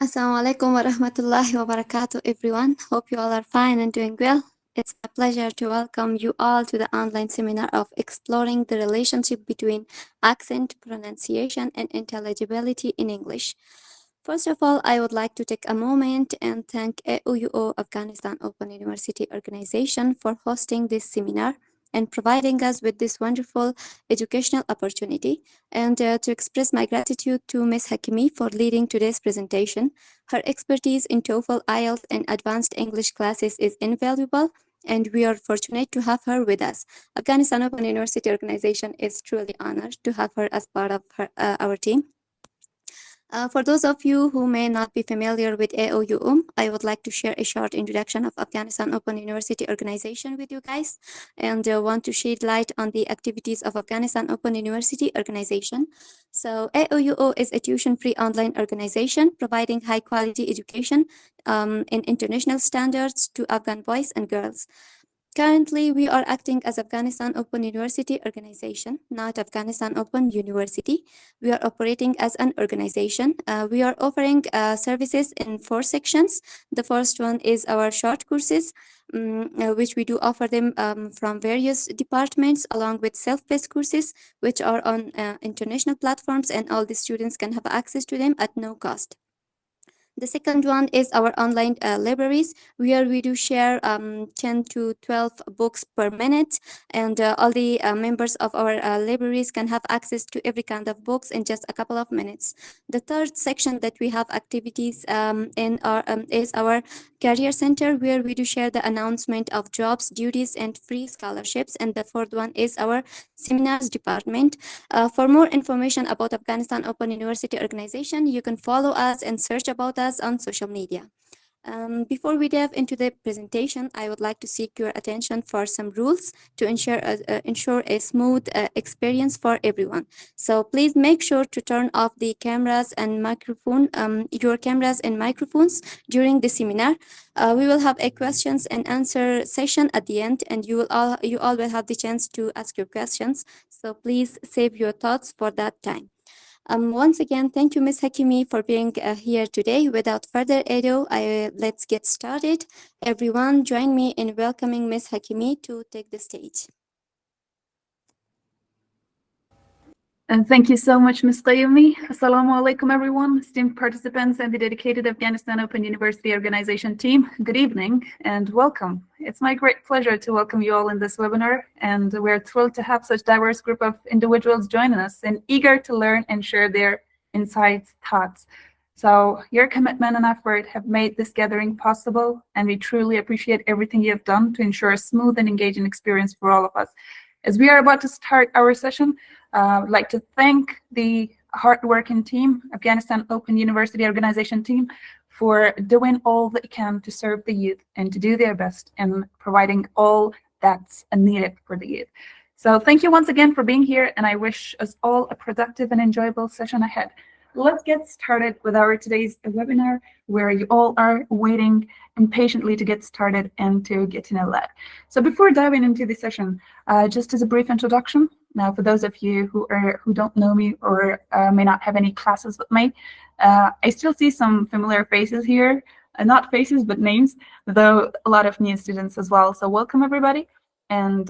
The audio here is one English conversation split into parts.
Assalamu alaikum wa rahmatullahi wa barakatuh, everyone. Hope you all are fine and doing well. It's my pleasure to welcome you all to the online seminar of exploring the relationship between accent, pronunciation, and intelligibility in English. First of all, I would like to take a moment and thank AUUO Afghanistan Open University Organization for hosting this seminar and providing us with this wonderful educational opportunity, and to express my gratitude to Ms. Hakimi for leading today's presentation. Her expertise in TOEFL, IELTS, and advanced English classes is invaluable, and we are fortunate to have her with us. Afghanistan Open University Organization is truly honored to have her as part of our team. For those of you who may not be familiar with AOUM, I would like to share a short introduction of Afghanistan Open University Organization with you guys, and want to shed light on the activities of Afghanistan Open University Organization. So AOUO is a tuition-free online organization providing high-quality education in international standards to Afghan boys and girls. Currently, we are acting as Afghanistan Open University Organization, not Afghanistan Open University. We are operating as an organization. We are offering services in 4 sections. The first one is our short courses, which we do offer them from various departments, along with self-paced courses, which are on international platforms, and all the students can have access to them at no cost. The second one is our online libraries, where we do share 10 to 12 books per minute, and all the members of our libraries can have access to every kind of books in just a couple of minutes. The third section that we have activities in is our career center, where we do share the announcement of jobs, duties, and free scholarships. And the fourth one is our seminars department. For more information about Afghanistan Open University Organization, you can follow us and search about us on social media. Before we dive into the presentation, I would like to seek your attention for some rules to ensure a smooth experience for everyone. So please make sure to turn off the cameras and your cameras and microphones during the seminar. We will have a questions and answer session at the end, and you all will have the chance to ask your questions. So please save your thoughts for that time. Once again, thank you, Ms. Hakimi, for being here today. Without further ado, let's get started. Everyone, join me in welcoming Ms. Hakimi to take the stage. And thank you so much, Ms. Qayumi. Assalamu alaikum, everyone, esteemed participants and the dedicated Afghanistan Open University Organization team. Good evening and welcome. It's my great pleasure to welcome you all in this webinar, and we're thrilled to have such diverse group of individuals joining us and eager to learn and share their insights, thoughts. So your commitment and effort have made this gathering possible, and we truly appreciate everything you have done to ensure a smooth and engaging experience for all of us. As we are about to start our session, I'd like to thank the hardworking team, Afghanistan Open University Organization team, for doing all they can to serve the youth and to do their best in providing all that's needed for the youth. So thank you once again for being here, and I wish us all a productive and enjoyable session ahead. Let's get started with our today's webinar, where you all are waiting impatiently to get started and to get to know that. So before diving into the session, just as a brief introduction, now for those of you who don't know me or may not have any classes with me, I still see some familiar faces here, not faces but names, though a lot of new students as well. So welcome everybody. And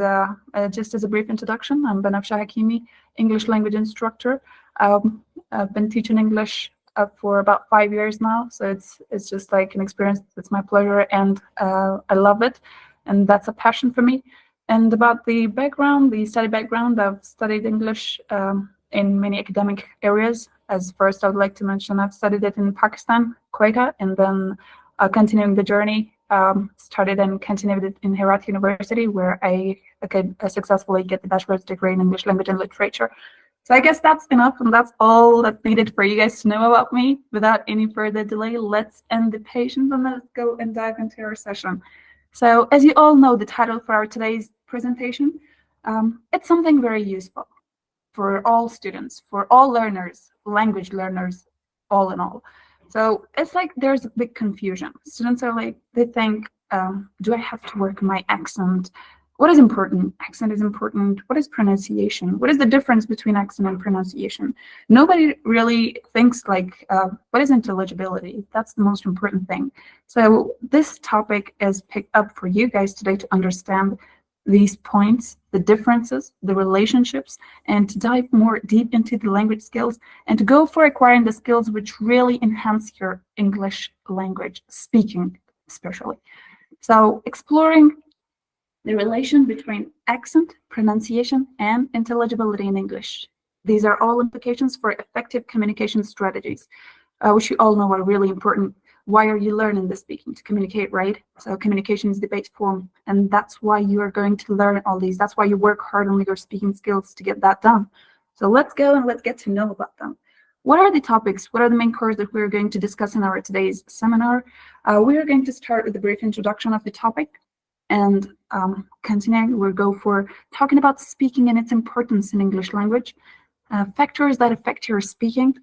just as a brief introduction, I'm Benfشه Hakimi, English language instructor. I've been teaching English for about 5 years now, so it's just like an experience. It's my pleasure, and I love it, and that's a passion for me. And about the background, the study background, I've studied English in many academic areas. As first, I would like to mention I've studied it in Pakistan, Quetta, and then continuing the journey, started and continued it in Herat University, where I could successfully get the bachelor's degree in English language and literature. So I guess that's enough, and that's all that's needed for you guys to know about me. Without any further delay, let's end the patience and let's go and dive into our session. So as you all know, the title for our today's presentation, it's something very useful for all students, for all learners, language learners, all in all. So it's like there's a big confusion. Students are like, they think, do I have to work on my accent? What is important? Accent is important. What is pronunciation? What is the difference between accent and pronunciation? Nobody really thinks like, what is intelligibility? That's the most important thing. So this topic is picked up for you guys today to understand these points, the differences, the relationships, and to dive more deep into the language skills and to go for acquiring the skills which really enhance your English language speaking, especially. So exploring the relation between accent, pronunciation, and intelligibility in English. These are all implications for effective communication strategies, which you all know are really important. Why are you learning the speaking? To communicate, right? So communication is debate form, and that's why you are going to learn all these. That's why you work hard on your speaking skills to get that done. So let's go and let's get to know about them. What are the topics? What are the main cores that we're going to discuss in our today's seminar? We are going to start with a brief introduction of the topic, and continuing, we'll go for talking about speaking and its importance in English language, factors that affect your speaking,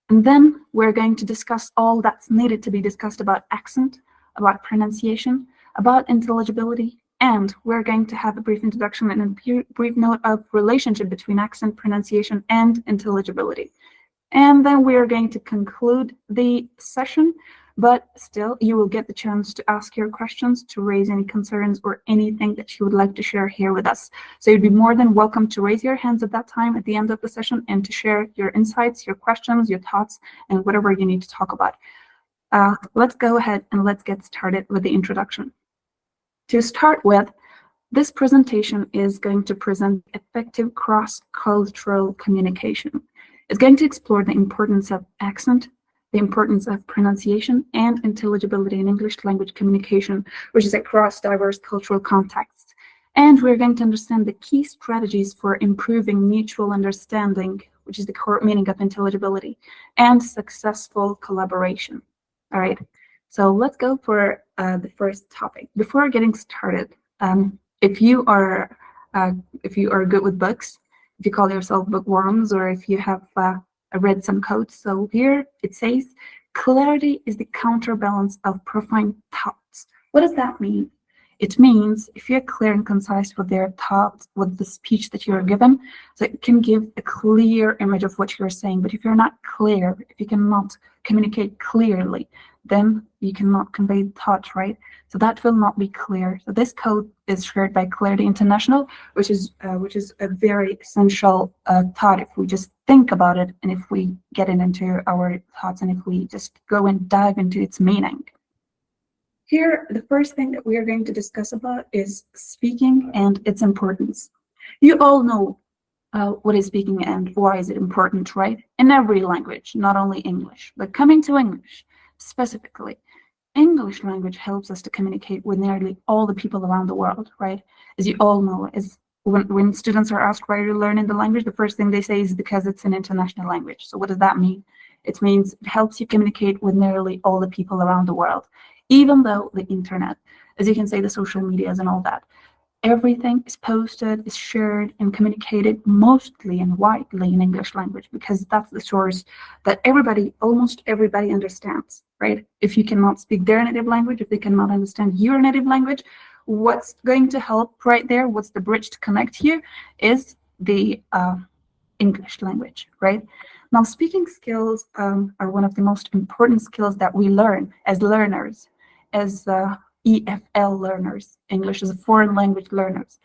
and then we're going to discuss all that's needed to be discussed about accent, about pronunciation, about intelligibility, and we're going to have a brief introduction and a brief note of relationship between accent, pronunciation, and intelligibility. And then we're going to conclude the session, but still you will get the chance to ask your questions, to raise any concerns or anything that you would like to share here with us. So you'd be more than welcome to raise your hands at that time at the end of the session and to share your insights, your questions, your thoughts, and whatever you need to talk about. Let's go ahead and let's get started with the introduction. To start with, this presentation is going to present effective cross-cultural communication. It's going to explore the importance of accent, the importance of pronunciation, and intelligibility in English language communication, which is across diverse cultural contexts. And we're going to understand the key strategies for improving mutual understanding, which is the core meaning of intelligibility, and successful collaboration. All right, so let's go for the first topic. Before getting started, if you are good with books, if you call yourself bookworms, or if you have read some quotes. So here it says, clarity is the counterbalance of profound thoughts. What does that mean? It means if you're clear and concise with their thoughts, with the speech that you're given, so it can give a clear image of what you're saying. But if you're not clear, if you cannot communicate clearly, then you cannot convey thoughts, right? So that will not be clear. So this code is shared by Clarity International, which is a very essential thought if we just think about it and if we get it into our thoughts and if we just go and dive into its meaning. Here, the first thing that we are going to discuss about is speaking and its importance. You all know what is speaking and why is it important, right? In every language, not only English, but coming to English specifically. English language helps us to communicate with nearly all the people around the world, right? As you all know, is when students are asked why you're learning the language, the first thing they say is because it's an international language. So what does that mean? It means it helps you communicate with nearly all the people around the world, even though the internet, as you can say, the social medias and all that, everything is posted, is shared, and communicated mostly and widely in English language because that's the source that almost everybody understands, right? If you cannot speak their native language, if they cannot understand your native language, what's going to help right there, what's the bridge to connect you, is the English language, right? Now, speaking skills are one of the most important skills that we learn as learners, as EFL learners, English as a foreign language learners.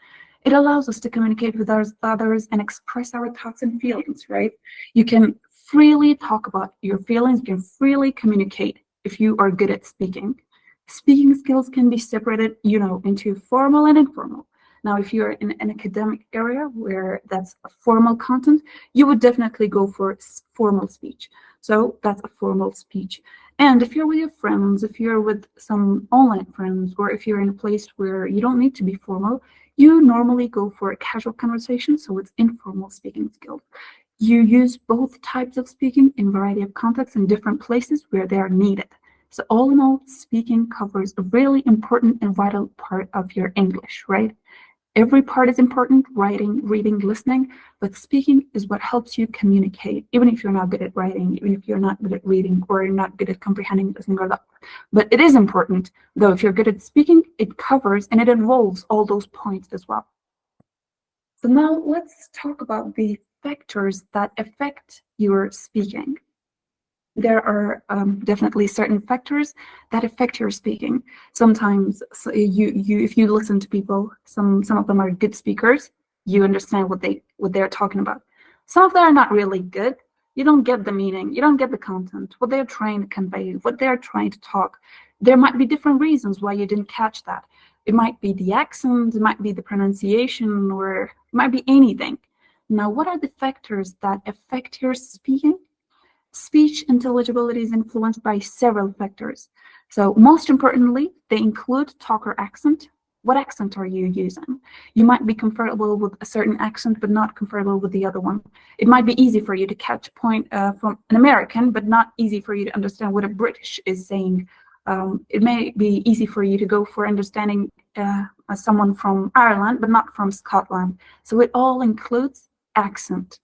It allows us to communicate with others and express our thoughts and feelings, right? You can freely talk about your feelings, you can freely communicate if you are good at speaking. Speaking skills can be separated, into formal and informal. Now, if you're in an academic area where that's a formal content, you would definitely go for formal speech. So that's a formal speech. And if you're with your friends, if you're with some online friends, or if you're in a place where you don't need to be formal, you normally go for a casual conversation, so it's informal speaking skills. You use both types of speaking in a variety of contexts in different places where they are needed. So all in all, speaking covers a really important and vital part of your English, right? Every part is important, writing, reading, listening, but speaking is what helps you communicate, even if you're not good at writing, even if you're not good at reading, or you're not good at comprehending, listening, or that. But it is important, though. If you're good at speaking, it covers and it involves all those points as well. So now let's talk about the factors that affect your speaking. There are definitely certain factors that affect your speaking. Sometimes, so if you listen to people, some of them are good speakers. You understand what they're talking about. Some of them are not really good. You don't get the meaning. You don't get the content, what they're trying to convey, what they're trying to talk. There might be different reasons why you didn't catch that. It might be the accent, it might be the pronunciation, or it might be anything. Now, what are the factors that affect your speaking? Speech intelligibility is influenced by several factors. So most importantly, they include talk or accent. What accent are you using? You might be comfortable with a certain accent, but not comfortable with the other one. It might be easy for you to catch a point from an American, but not easy for you to understand what a British is saying. It may be easy for you to go for understanding someone from Ireland, but not from Scotland. So it all includes accent.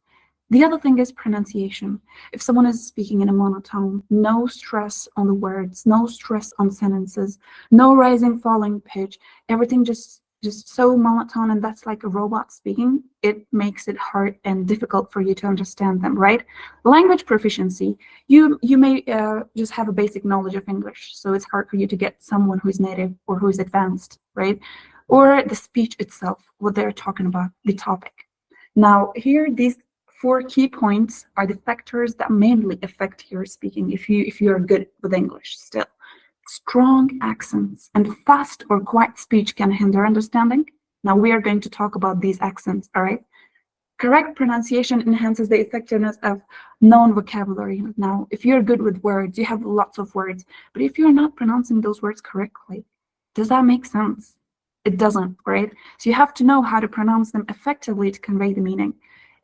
The other thing is pronunciation. If someone is speaking in a monotone, no stress on the words, no stress on sentences, no rising, falling pitch, everything just so monotone, and that's like a robot speaking, it makes it hard and difficult for you to understand them, right? Language proficiency, you may just have a basic knowledge of English, so it's hard for you to get someone who's native or who's advanced, right? Or the speech itself, what they're talking about, the topic. Now, here, these 4 key points are the factors that mainly affect your speaking if you're good with English still. Strong accents and fast or quiet speech can hinder understanding. Now we are going to talk about these accents, all right? Correct pronunciation enhances the effectiveness of known vocabulary. Now, if you're good with words, you have lots of words, but if you're not pronouncing those words correctly, does that make sense? It doesn't, right? So you have to know how to pronounce them effectively to convey the meaning.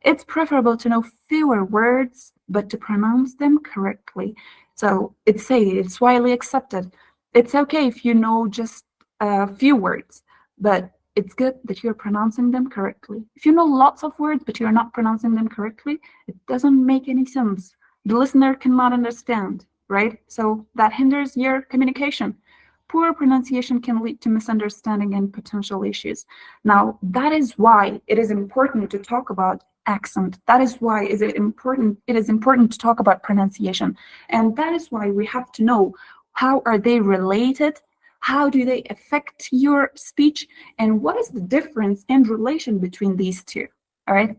It's preferable to know fewer words, but to pronounce them correctly. So it's widely accepted. It's okay if you know just a few words, but it's good that you're pronouncing them correctly. If you know lots of words, but you're not pronouncing them correctly, it doesn't make any sense. The listener cannot understand, right? So that hinders your communication. Poor pronunciation can lead to misunderstanding and potential issues. Now, that is why it is important to talk about accent. That is why it is important to talk about pronunciation. And that is why we have to know, how are they related? How do they affect your speech? And what is the difference and relation between these two? All right.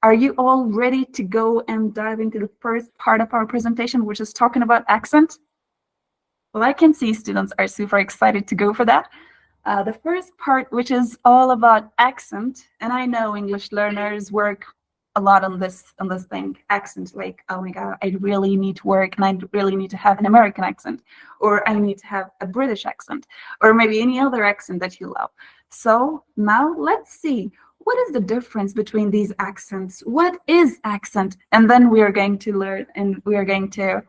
Are you all ready to go and dive into the first part of our presentation, which is talking about accent? Well, I can see students are super excited to go for that. The first part, which is all about accent, and I know English learners work a lot on this thing, accent, like, oh my God, I really need to work and I really need to have an American accent, or I need to have a British accent, or maybe any other accent that you love. So now let's see, what is the difference between these accents? What is accent? And then we are going to learn, and we are going to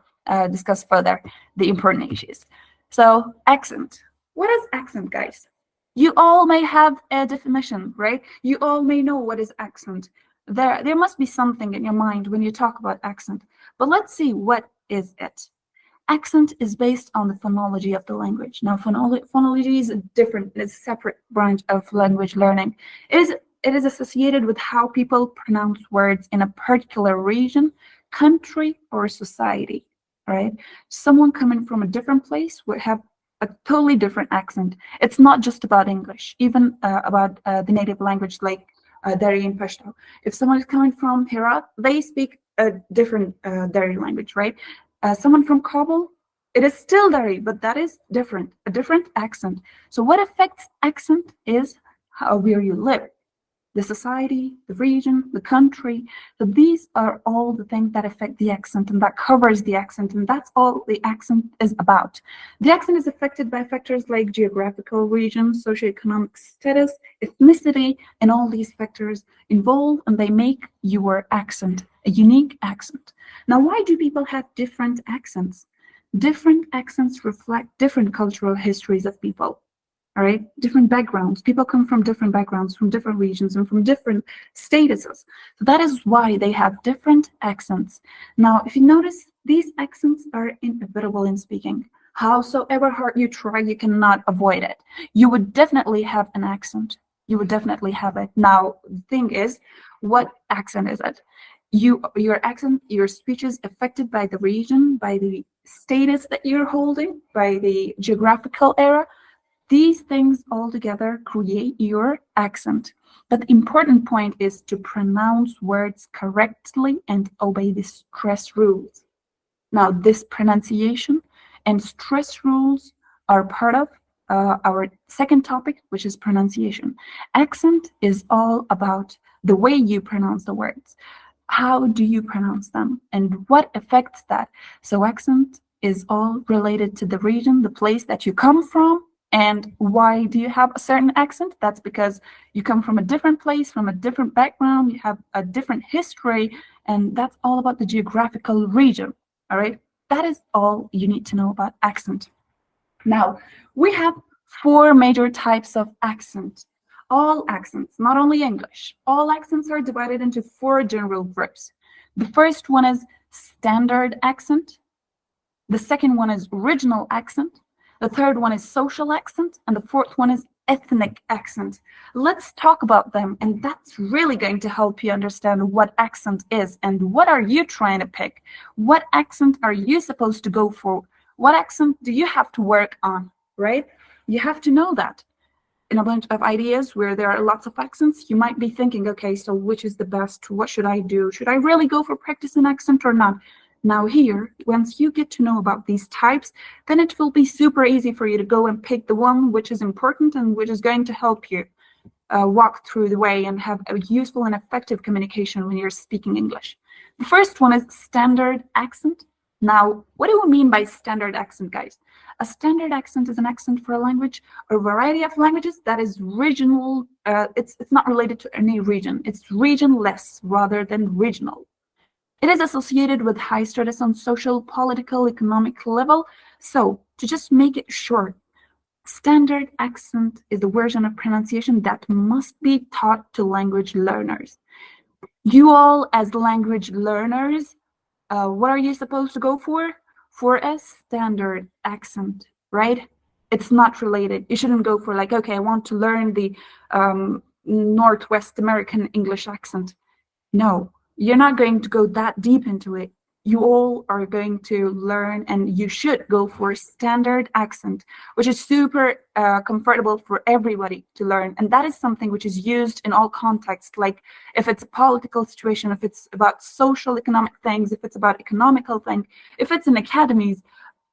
discuss further the important issues. So accent. What is accent, guys? You all may have a definition, right? You all may know what is accent. There must be something in your mind when you talk about accent. But let's see, what is it? Accent is based on the phonology of the language. Now, phonology is it's a separate branch of language learning. It is associated with how people pronounce words in a particular region, country, or society, right? Someone coming from a different place would have a totally different accent. It's not just about English, even about the native language like Dari and Pashto. If someone is coming from Herat, they speak a different Dari language, right? Someone from Kabul, it is still Dari, but that is different, a different accent. So what affects accent is where you live, the society, the region, the country. So these are all the things that affect the accent, and that covers the accent, and that's all the accent is about. The accent is affected by factors like geographical region, socioeconomic status, ethnicity, and all these factors involve, and they make your accent a unique accent. Now, why do people have different accents? Different accents reflect different cultural histories of people. all right? Different backgrounds. People come from different backgrounds, from different regions, and from different statuses. So that is why they have different accents. Now, if you notice, these accents are inevitable in speaking. Howsoever hard you try, you cannot avoid it. You would definitely have an accent. You would definitely have it. Now, the thing is, what accent is it? Your accent, your speech is affected by the region, by the status that you're holding, by the geographical area. These things all together create your accent. But the important point is to pronounce words correctly and obey the stress rules. Now, this pronunciation and stress rules are part of our second topic, which is pronunciation. Accent is all about the way you pronounce the words. How do you pronounce them and what affects that? So accent is all related to the region, the place that you come from. And why do you have a certain accent? That's because you come from a different place, from a different background, you have a different history, and that's all about the geographical region, all right? That is all you need to know about accent. Now, we have 4 major types of accent. All accents, not only English, all accents are divided into 4 general groups. The first one is standard accent. The second one is regional accent. The third one is social accent. And the fourth one is ethnic accent. Let's talk about them. And that's really going to help you understand what accent is and what are you trying to pick? What accent are you supposed to go for? What accent do you have to work on, right? You have to know that. In a bunch of ideas where there are lots of accents, you might be thinking, okay, so which is the best? What should I do? Should I really go for practicing accent or not? Now here, once you get to know about these types, then it will be super easy for you to go and pick the one which is important and which is going to help you walk through the way and have a useful and effective communication when you're speaking English. The first one is standard accent. Now, what do we mean by standard accent, guys? A standard accent is an accent for a language or a variety of languages that is regional. It's not related to any region. It's regionless rather than regional. It is associated with high status on social, political, economic level. So, to just make it short, standard accent is the version of pronunciation that must be taught to language learners. You all, as language learners, what are you supposed to go for? For a standard accent, right? It's not related. You shouldn't go for like, okay, I want to learn the Northwest American English accent. No, you're not going to go that deep into it. You all are going to learn, and you should go for standard accent, which is super comfortable for everybody to learn. And that is something which is used in all contexts, like if it's a political situation, if it's about social economic things, if it's about economical things, if it's in academies,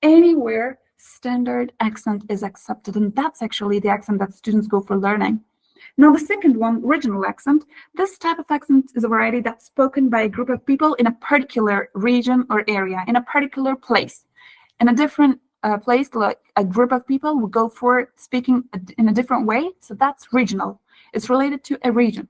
anywhere, standard accent is accepted. And that's actually the accent that students go for learning. Now, the second one, regional accent. This type of accent is a variety that's spoken by a group of people in a particular region or area, in a particular place. In a different place, like a group of people will go for speaking in a different way. So that's regional. It's related to a region.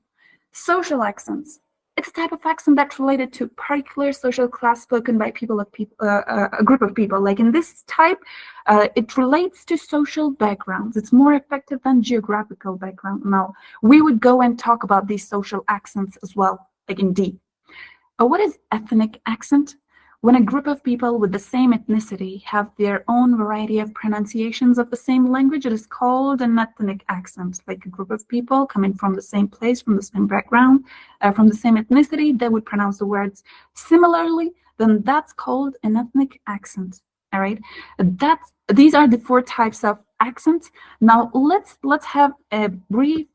Social accents. It's a type of accent that's related to particular social class spoken by a group of people. Like in this type, it relates to social backgrounds. It's more effective than geographical background. Now, we would go and talk about these social accents as well, like in deep. What is ethnic accent? When a group of people with the same ethnicity have their own variety of pronunciations of the same language, it is called an ethnic accent. Like a group of people coming from the same place, from the same background, from the same ethnicity, they would pronounce the words similarly, then that's called an ethnic accent. All right, these are the 4 types of accents. Now let's have a brief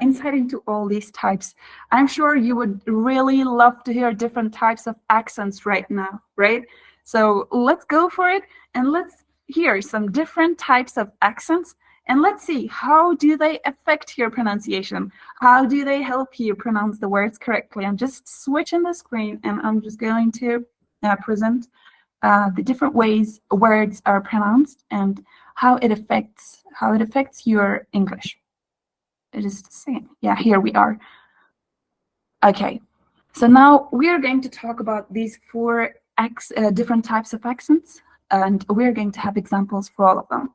insight into all these types. I'm sure you would really love to hear different types of accents right now, right? So let's go for it and let's hear some different types of accents and let's see how do they affect your pronunciation? How do they help you pronounce the words correctly? I'm just switching the screen and I'm just going to present the different ways words are pronounced and how it affects your English. It is the same. Yeah, here we are. Okay, so now we are going to talk about these 4 different types of accents, and we're going to have examples for all of them.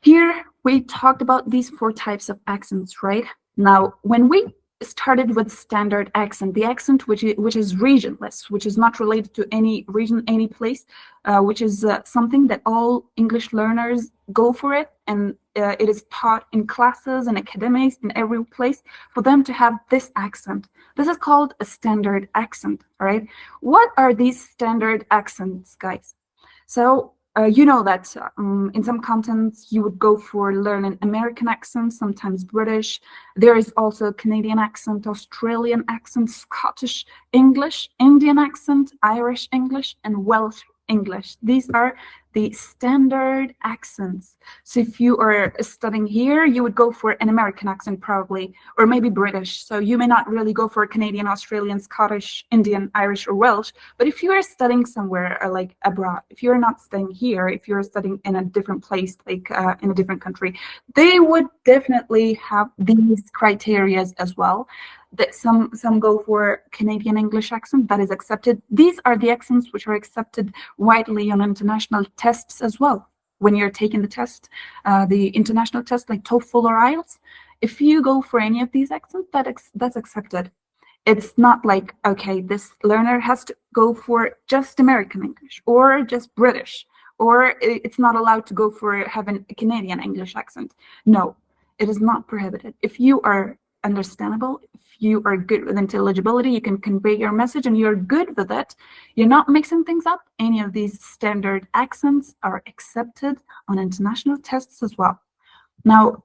Here we talked about these 4 types of accents, right? Now, when we started with standard accent, the accent which is regionless, which is not related to any region, any place, which is something that all English learners go for it, and it is taught in classes and academics in every place for them to have this accent. This is called a standard accent, all right? What are these standard accents, guys? So you know that in some contents you would go for learning American accent, sometimes British. There is also Canadian accent, Australian accent, Scottish English, Indian accent, Irish English, and Welsh English. These are the standard accents. So if you are studying here, you would go for an American accent probably, or maybe British. So you may not really go for Canadian, Australian, Scottish, Indian, Irish, or Welsh. But if you are studying somewhere like abroad, if you're not studying here, if you're studying in a different place, like in a different country, they would definitely have these criteria as well. That some go for Canadian English accent, that is accepted. These are the accents which are accepted widely on international tests as well. When you're taking the test, the international test like TOEFL or IELTS, if you go for any of these accents, that's accepted. It's not like, okay, this learner has to go for just American English or just British, or it's not allowed to go for having a Canadian English accent. No, it is not prohibited. If you are understandable, if you are good with intelligibility, you can convey your message and you're good with it, you're not mixing things up, any of these standard accents are accepted on international tests as well. Now,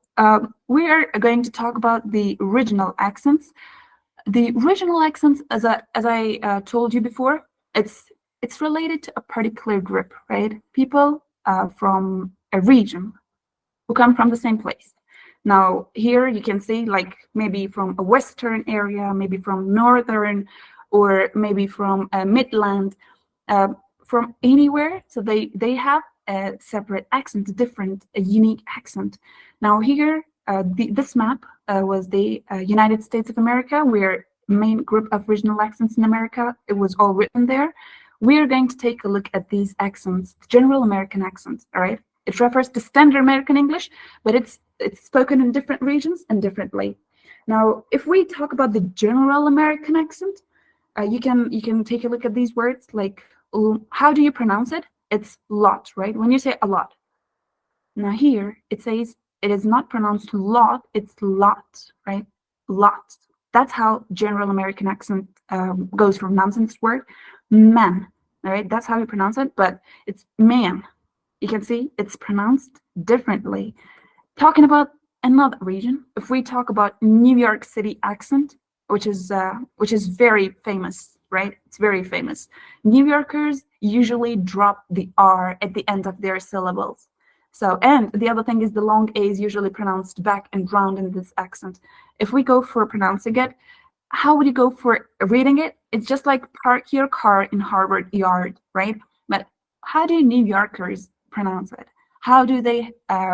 we are going to talk about the regional accents. The regional accents, as I told you before, it's related to a particular group, right? People from a region who come from the same place. Now, here you can see like maybe from a Western area, maybe from Northern, or maybe from a Midland, from anywhere. So they have a separate accent, a unique accent. Now here, this map was the United States of America, where main group of regional accents in America, it was all written there. We are going to take a look at these accents, general American accents, all right? It refers to standard American English, but it's spoken in different regions and differently. Now, if we talk about the general American accent, you can take a look at these words. Like, how do you pronounce it? It's lot, right? When you say a lot. Now here it says it is not pronounced lot, it's lot, right? Lot. That's how general American accent goes from pronouncing this word. Man, all right? That's how you pronounce it, but it's man. You can see it's pronounced differently. Talking about another region, if we talk about New York City accent, which is very famous, right? It's very famous. New Yorkers usually drop the R at the end of their syllables. So, and the other thing is the long A is usually pronounced back and round in this accent. If we go for pronouncing it, how would you go for reading it? It's just like park your car in Harvard Yard, right? But how do New Yorkers pronounce it? How do they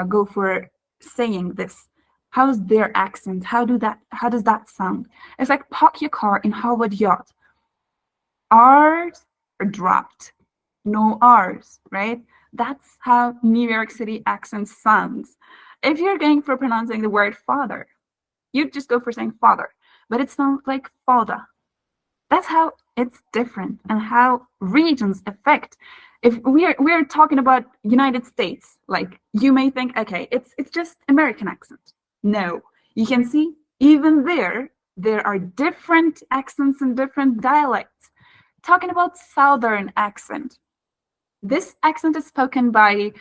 go for saying this? How's their accent? How does that sound? It's like park your car in Harvard Yard. R's are dropped, no R's, right? That's how New York City accent sounds. If you're going for pronouncing the word father, you just go for saying father, but it sounds like father. That's how it's different and how regions affect. If we're talking about United States, like you may think, okay, it's just American accent. No, you can see even there are different accents and different dialects. Talking about Southern accent, this accent is spoken by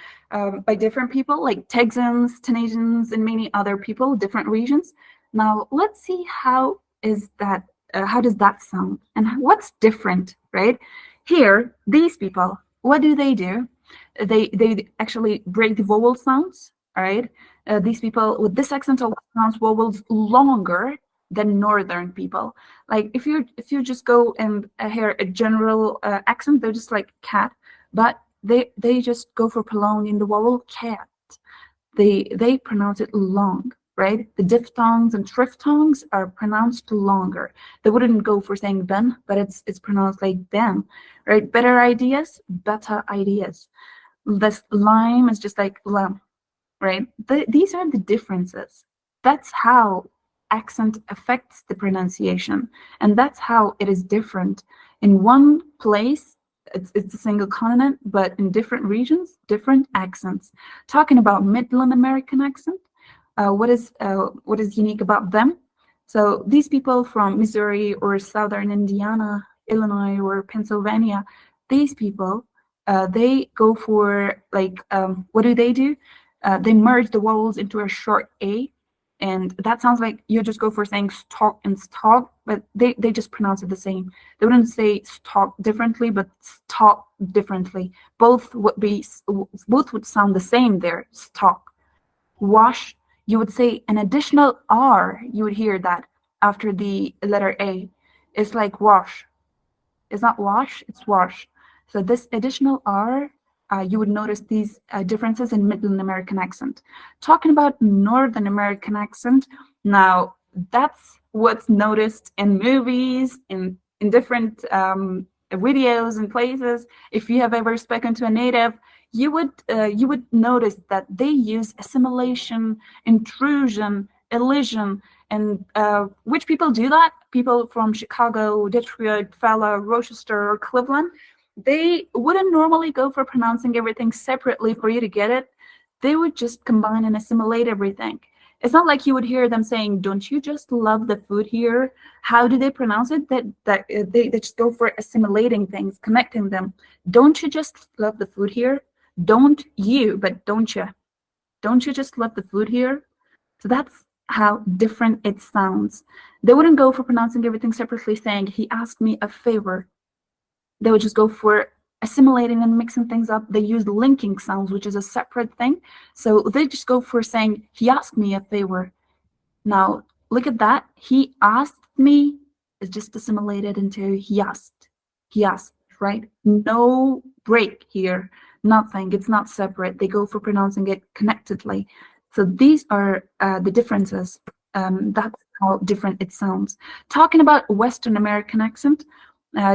different people, like Texans, Tunisians, and many other people, different regions. Now let's see how does that sound and what's different, right? Here, these people, what do? They actually break the vowel sounds, all right? These people with this accent always pronounce vowels longer than Northern people. Like if you just go and hear a general accent, they're just like cat, but they just go for prolonging the vowel cat. They pronounce it long, right? The diphthongs and triphthongs are pronounced longer. They wouldn't go for saying ben, but it's pronounced like them, right? Better ideas. This lime is just like lam. right? These are the differences. That's how accent affects the pronunciation, and that's how it is different. In one place, it's a single continent, but in different regions, different accents. Talking about Midland American accent, what is unique about them? So these people from Missouri or Southern Indiana, Illinois or Pennsylvania, these people, they go for like, what do? They merge the vowels into a short A, and that sounds like you just go for saying stock and stock, but they just pronounce it the same. They wouldn't say stock differently, but stock differently. Both would sound the same there. Stock. Wash, you would say an additional R. You would hear that after the letter A. It's like wash. It's not wash, it's wash. So this additional R, you would notice these differences in Midland American accent. Talking about Northern American accent, now that's what's noticed in movies, in different videos and places. If you have ever spoken to a native, you would notice that they use assimilation, intrusion, elision, and which people do that? People from Chicago, Detroit, Fala, Rochester, or Cleveland. They wouldn't normally go for pronouncing everything separately for you to get it. They would just combine and assimilate everything. It's not like you would hear them saying, "Don't you just love the food here?" How do they pronounce it? They just go for assimilating things, connecting them. Don't you just love the food here? Don't you, but don't you? Don't you just love the food here? So that's how different it sounds. They wouldn't go for pronouncing everything separately, saying, "He asked me a favor." They would just go for assimilating and mixing things up. They use linking sounds, which is a separate thing. So they just go for saying, "He asked me a favor." Now, look at that. He asked me is just assimilated into he asked. He asked, right? No break here. Nothing. It's not separate. They go for pronouncing it connectedly. So these are the differences. That's how different it sounds. Talking about Western American accent,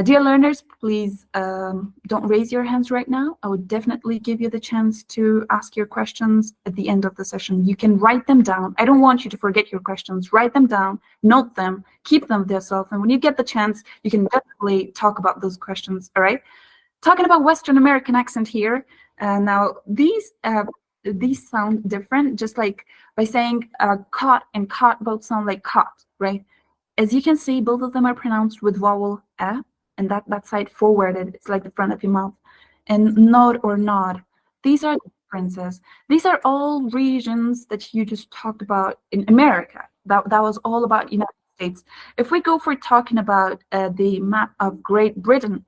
dear learners, please don't raise your hands right now. I would definitely give you the chance to ask your questions at the end of the session. You can write them down. I don't want you to forget your questions. Write them down, note them, keep them to yourself. And when you get the chance, you can definitely talk about those questions, all right? Talking about Western American accent here. Now, these sound different, just like by saying caught and caught both sound like caught, right? As you can see, both of them are pronounced with vowel a, and that side forwarded. It's like the front of your mouth. And nod or nod. These are the differences. These are all regions that you just talked about in America. That was all about United States. If we go for talking about the map of Great Britain,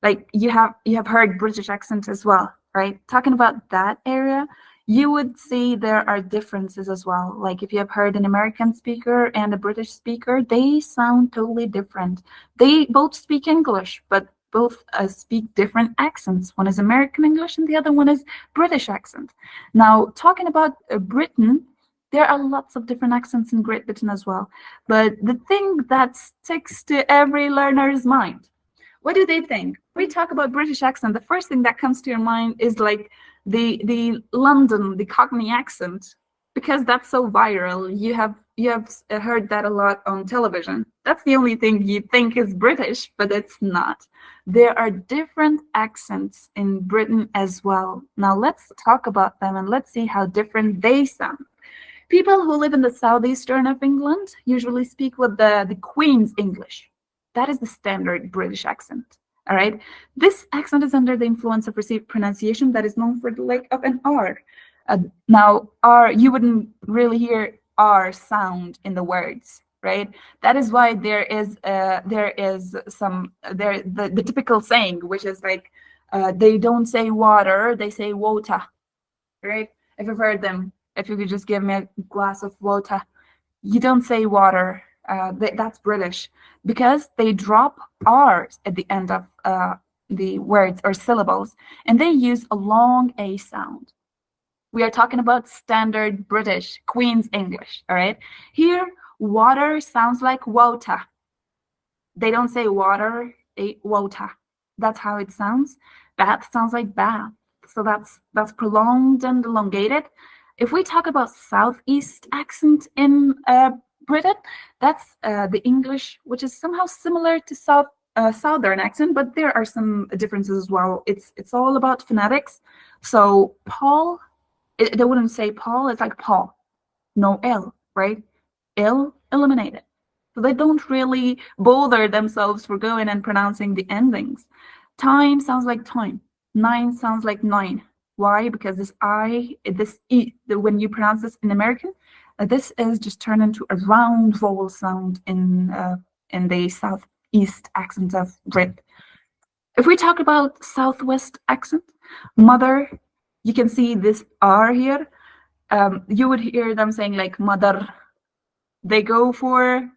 like you have heard British accent as well, right? Talking about that area, you would see there are differences as well. Like if you have heard an American speaker and a British speaker, they sound totally different. They both speak English, but both speak different accents. One is American English and the other one is British accent. Now, talking about Britain, there are lots of different accents in Great Britain as well. But the thing that sticks to every learner's mind, what do they think? When we talk about British accent, the first thing that comes to your mind is like the London, the Cockney accent, because that's so viral. You have heard that a lot on television. That's the only thing you think is British, but it's not. There are different accents in Britain as well. Now let's talk about them and let's see how different they sound. People who live in the southeastern of England usually speak with the Queen's English. That is the standard British accent. All right. This accent is under the influence of received pronunciation that is known for the lack of an R. Now, R, you wouldn't really hear R sound in the words, right? That is why there is the typical saying, which is like they don't say water, they say water, right? If you've heard them, if you could just give me a glass of water, you don't say water. That's British, because they drop R's at the end of the words or syllables, and they use a long A sound. We are talking about standard British Queen's English, all right? Here, water sounds like water. They don't say water, they water. That's how it sounds. Bath sounds like bath. So that's prolonged and elongated. If we talk about southeast accent in Britain, that's the English, which is somehow similar to southern accent, but there are some differences as well. It's all about phonetics. So Paul, they wouldn't say Paul, it's like Paul, no L, right? L eliminated. So they don't really bother themselves for going and pronouncing the endings. Time sounds like time. 9 sounds like 9. Why? Because this I, this E, when you pronounce this in American, this is just turned into a round vowel sound in the southeast accent of Brit. If we talk about southwest accent, mother, you can see this R here. You would hear them saying like mother. They go for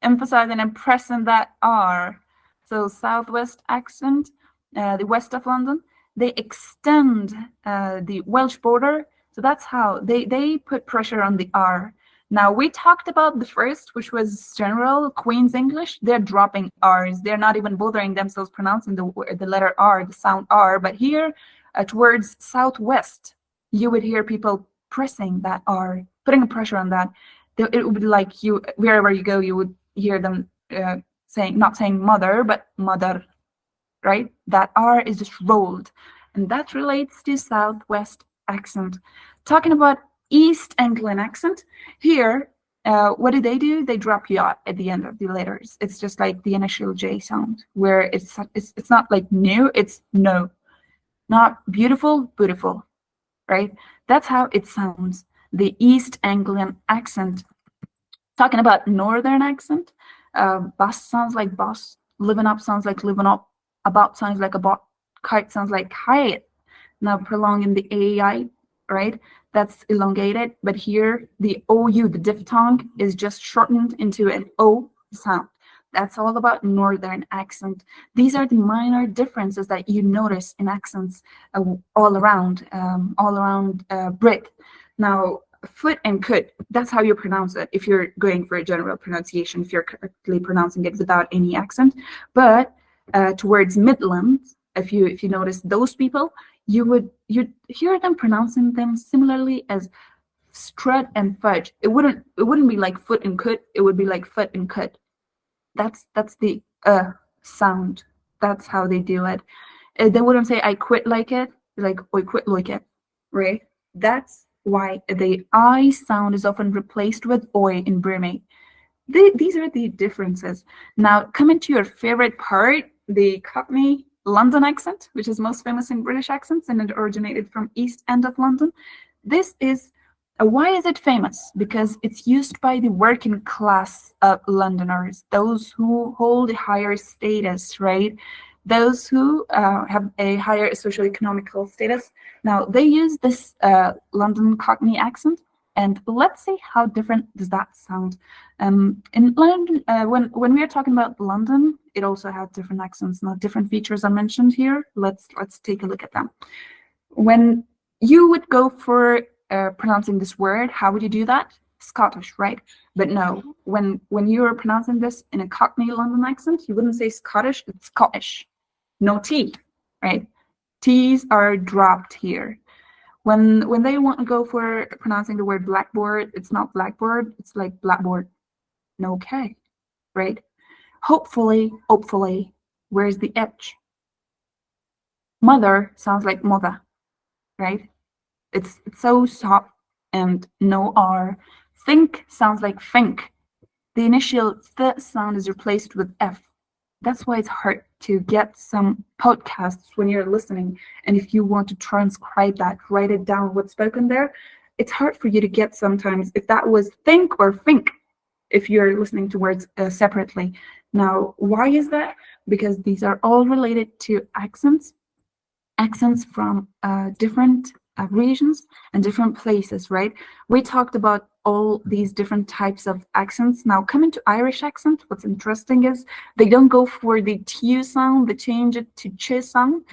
emphasizing and pressing that R. So southwest accent, the west of London, they extend the Welsh border. So that's how they put pressure on the R. Now, we talked about the first, which was general Queen's English. They're dropping R's. They're not even bothering themselves pronouncing the letter R, the sound R. But here, towards southwest, you would hear people pressing that R, putting a pressure on that. It would be like you, wherever you go, you would hear them saying, not saying mother, but mother, right? That R is just rolled. And that relates to southwest accent. Talking about East Anglian accent, here, what do? They drop yacht at the end of the letters. It's just like the initial J sound, where it's not like new, it's no. Not beautiful, beautiful, right? That's how it sounds. The East Anglian accent. Talking about Northern accent, bus sounds like bus, living up sounds like living up, about sounds like about, kite sounds like kite. Now prolonging the AI, right? That's elongated, but here the OU, the diphthong, is just shortened into an O sound. That's all about Northern accent. These are the minor differences that you notice in accents all around Brit. Now, foot and could, that's how you pronounce it if you're going for a general pronunciation, if you're correctly pronouncing it without any accent. But towards Midlands, if you notice those people, you'd hear them pronouncing them similarly as strut and fudge. It wouldn't be like foot and could, it would be like foot and could. That's the sound. That's how they do it. They wouldn't say I quit like it, like I quit like it, right? That's why the I sound is often replaced with oi in Burmese. These are the differences. Now, coming to your favorite part, the Cockney London accent, which is most famous in British accents, and it originated from East End of London. This is, why is it famous? Because it's used by the working class of Londoners, those who hold a higher status, right? Those who have a higher socioeconomical status. Now, they use this London Cockney accent, and let's see how different does that sound. In London, when we are talking about London, it also has different accents. Now, different features are mentioned here. Let's take a look at them. When you would go for pronouncing this word, how would you do that? Scottish, right? But no, when you are pronouncing this in a Cockney London accent, you wouldn't say Scottish, it's Scottish. No T, right? T's are dropped here. When they want to go for pronouncing the word blackboard, it's not blackboard, it's like blackboard. No K, right? Hopefully, where's the H? Mother sounds like mother, right? It's so soft and no R. Think sounds like think. The initial th sound is replaced with F. That's why it's hard to get some podcasts when you're listening. And if you want to transcribe that, write it down, what's spoken there, it's hard for you to get sometimes if that was think or think, if you're listening to words separately. Now, why is that? Because these are all related to accents from different regions and different places, right? We talked about all these different types of accents. Now, coming to Irish accent, what's interesting is they don't go for the TU sound, they change it to ch sound.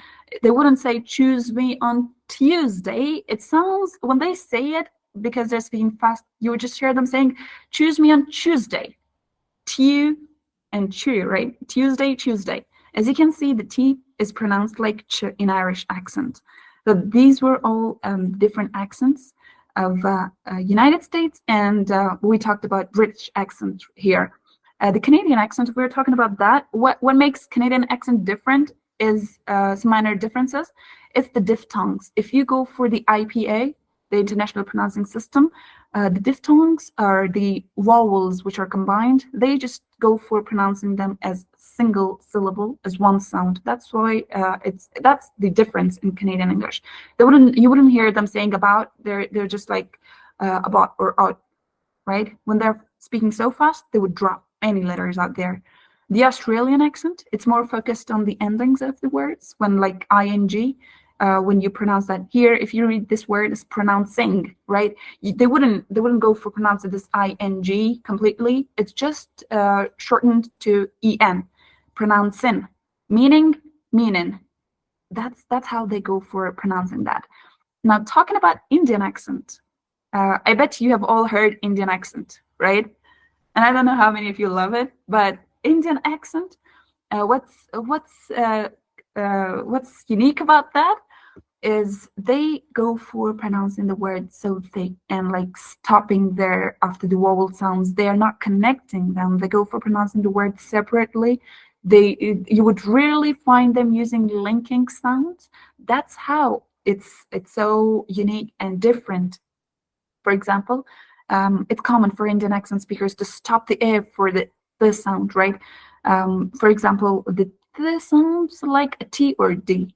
They wouldn't say choose me on Tuesday. It sounds, when they say it, because they're speaking fast, you would just hear them saying, choose me on Tuesday. Tu and chew, right? Tuesday. As you can see, the T is pronounced like ch in Irish accent. So these were all different accents. of United States, and we talked about British accent here. The Canadian accent, if we're talking about that, what makes Canadian accent different is some minor differences. It's the diphthongs. If you go for the IPA, the International Pronouncing System, the diphthongs are the vowels which are combined. They just go for pronouncing them as single syllable, as one sound. That's why that's the difference in Canadian English. You wouldn't hear them saying about. They're just like about or out, right? When they're speaking so fast, they would drop any letters out there. The Australian accent, it's more focused on the endings of the words, when like ing. When you pronounce that here, if you read this word as pronouncing, right? They wouldn't go for pronouncing this ing completely. It's just shortened to en, pronouncing, meaning. That's how they go for pronouncing that. Now, talking about Indian accent, I bet you have all heard Indian accent, right? And I don't know how many of you love it, but Indian accent, what's unique about that is they go for pronouncing the word so thick and like stopping there after the vowel sounds. They are not connecting them. They go for pronouncing the word separately. You would rarely find them using linking sounds. That's how it's so unique and different. For example, it's common for Indian accent speakers to stop the air for the sound, right? For example, the sounds like a T or D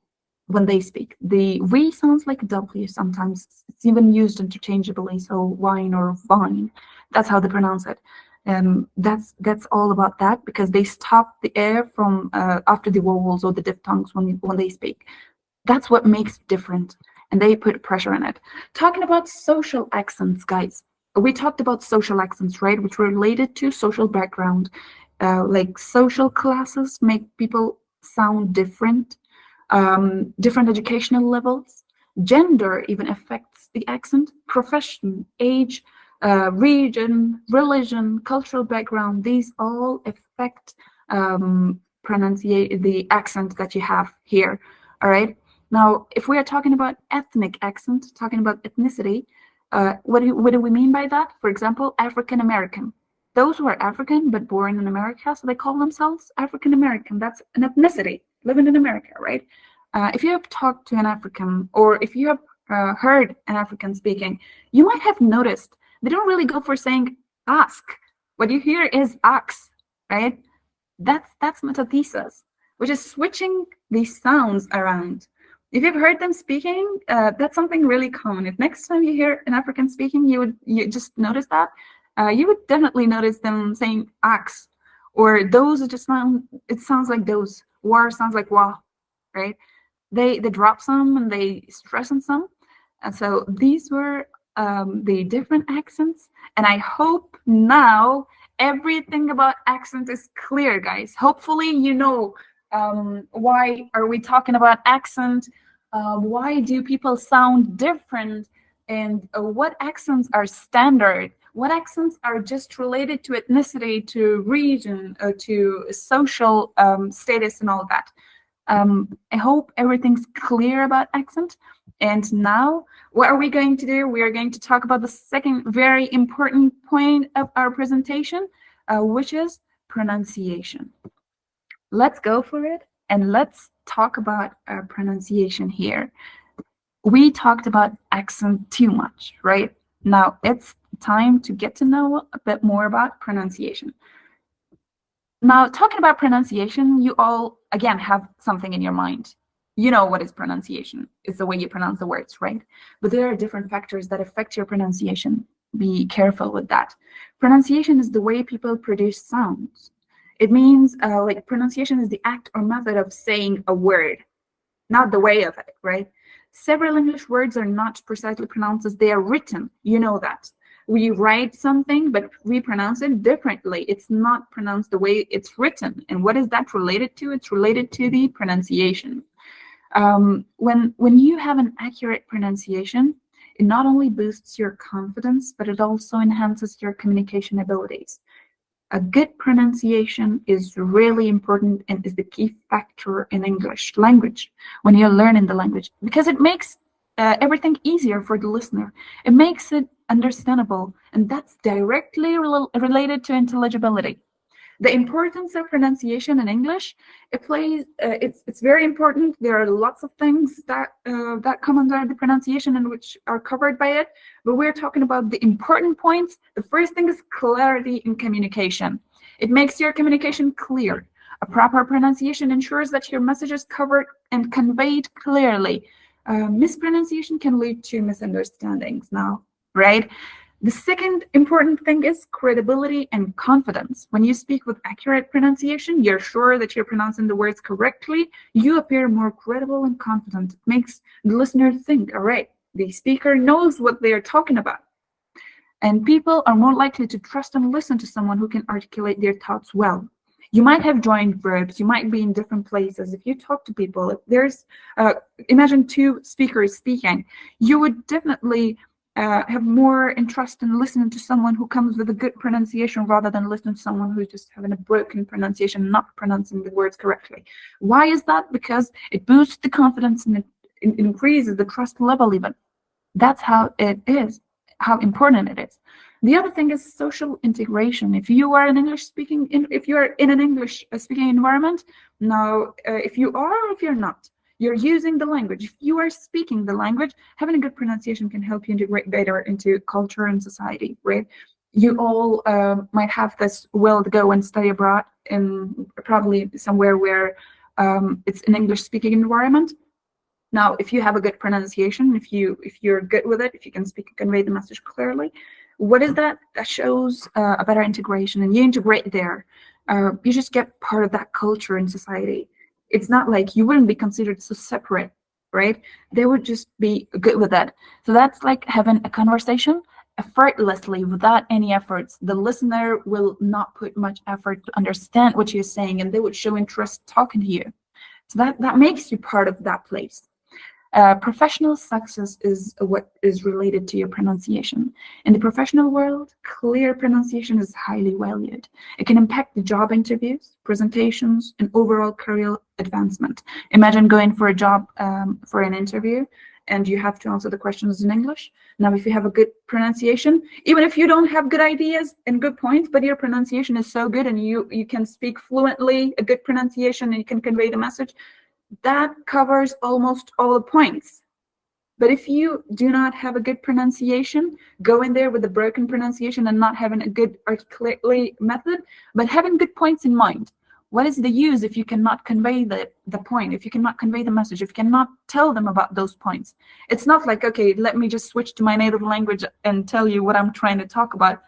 when they speak. The V sounds like a W sometimes. It's even used interchangeably, so wine or vine. That's how they pronounce it. That's all about that, because they stop the air from after the vowels or the diphthongs when they speak. That's what makes it different, and they put pressure on it. Talking about social accents, guys. We talked about social accents, right, which were related to social background. Like social classes make people sound different. Different educational levels. Gender even affects the accent. Profession, age, region, religion, cultural background, these all affect the accent that you have here. All right. Now, if we are talking about ethnic accent, talking about ethnicity, what do we mean by that? For example, African American. Those who are African but born in America, so they call themselves African American. That's an ethnicity, living in America, right? If you have talked to an African, or if you have heard an African speaking, you might have noticed they don't really go for saying ask. What you hear is ax, right? That's metathesis, which is switching these sounds around. If you've heard them speaking, that's something really common. If next time you hear an African speaking, you just notice that, you would definitely notice them saying ax, or those just sound. It sounds like those. War sounds like wah, right? They drop some and they stress on some, and so these were the different accents. And I hope now everything about accent is clear, guys. Hopefully you know why are we talking about accent, why do people sound different, and what accents are standard, what accents are just related to ethnicity, to region, to social status and all that. I hope everything's clear about accent. And now, what are we going to do? We are going to talk about the second very important point of our presentation, which is pronunciation. Let's go for it, and let's talk about pronunciation here. We talked about accent too much, right? Now it's time to get to know a bit more about pronunciation. Now, talking about pronunciation, you all, again, have something in your mind. You know what is pronunciation. It's the way you pronounce the words, right? But there are different factors that affect your pronunciation. Be careful with that. Pronunciation is the way people produce sounds. It means like pronunciation is the act or method of saying a word, not the way of it, right? Several English words are not precisely pronounced as they are written. You know that. We write something, but we pronounce it differently. It's not pronounced the way it's written. And what is that related to? It's related to the pronunciation. When you have an accurate pronunciation, it not only boosts your confidence, but it also enhances your communication abilities. A good pronunciation is really important and is the key factor in English language when you're learning the language, because it makes everything easier for the listener. It makes it understandable, and that's directly related to intelligibility. The importance of pronunciation in English, it's very important. There are lots of things that come under the pronunciation and which are covered by it, but we're talking about the important points. The first thing is clarity in communication. It makes your communication clear. A proper pronunciation ensures that your message is covered and conveyed clearly. Mispronunciation can lead to misunderstandings now, right? The second important thing is credibility and confidence. When you speak with accurate pronunciation, you're sure that you're pronouncing the words correctly, you appear more credible and confident. It makes the listener think, all right, the speaker knows what they're talking about. And people are more likely to trust and listen to someone who can articulate their thoughts well. You might have joint verbs, you might be in different places. If you talk to people, if there's, imagine two speakers speaking, you would definitely have more interest in listening to someone who comes with a good pronunciation rather than listening to someone who's just having a broken pronunciation, not pronouncing the words correctly. Why is that? Because it boosts the confidence and it increases the trust level even. That's how it is, how important it is. The other thing is social integration. If you are an if you are in an English speaking environment, now if you are or if you're not, you're using the language. If you are speaking the language, having a good pronunciation can help you integrate better into culture and society, right? You all might have this will to go and study abroad in probably somewhere where it's an English-speaking environment. Now, if you have a good pronunciation, if you're good with it, if you can speak and convey the message clearly, what is that? That shows a better integration, and you integrate there. You just get part of that culture and society. It's not like you wouldn't be considered so separate, right? They would just be good with that. So that's like having a conversation effortlessly without any efforts. The listener will not put much effort to understand what you're saying, and they would show interest talking to you. So that makes you part of that place. Professional success is what is related to your pronunciation. In the professional world, clear pronunciation is highly valued. It can impact the job interviews, presentations, and overall career advancement. Imagine going for a job for an interview, and you have to answer the questions in English. Now, if you have a good pronunciation, even if you don't have good ideas and good points, but your pronunciation is so good and you can speak fluently, a good pronunciation, and you can convey the message, that covers almost all the points. But if you do not have a good pronunciation, go in there with a broken pronunciation and not having a good articulate method, but having good points in mind. What is the use if you cannot convey the point, if you cannot convey the message, if you cannot tell them about those points? It's not like, okay, let me just switch to my native language and tell you what I'm trying to talk about.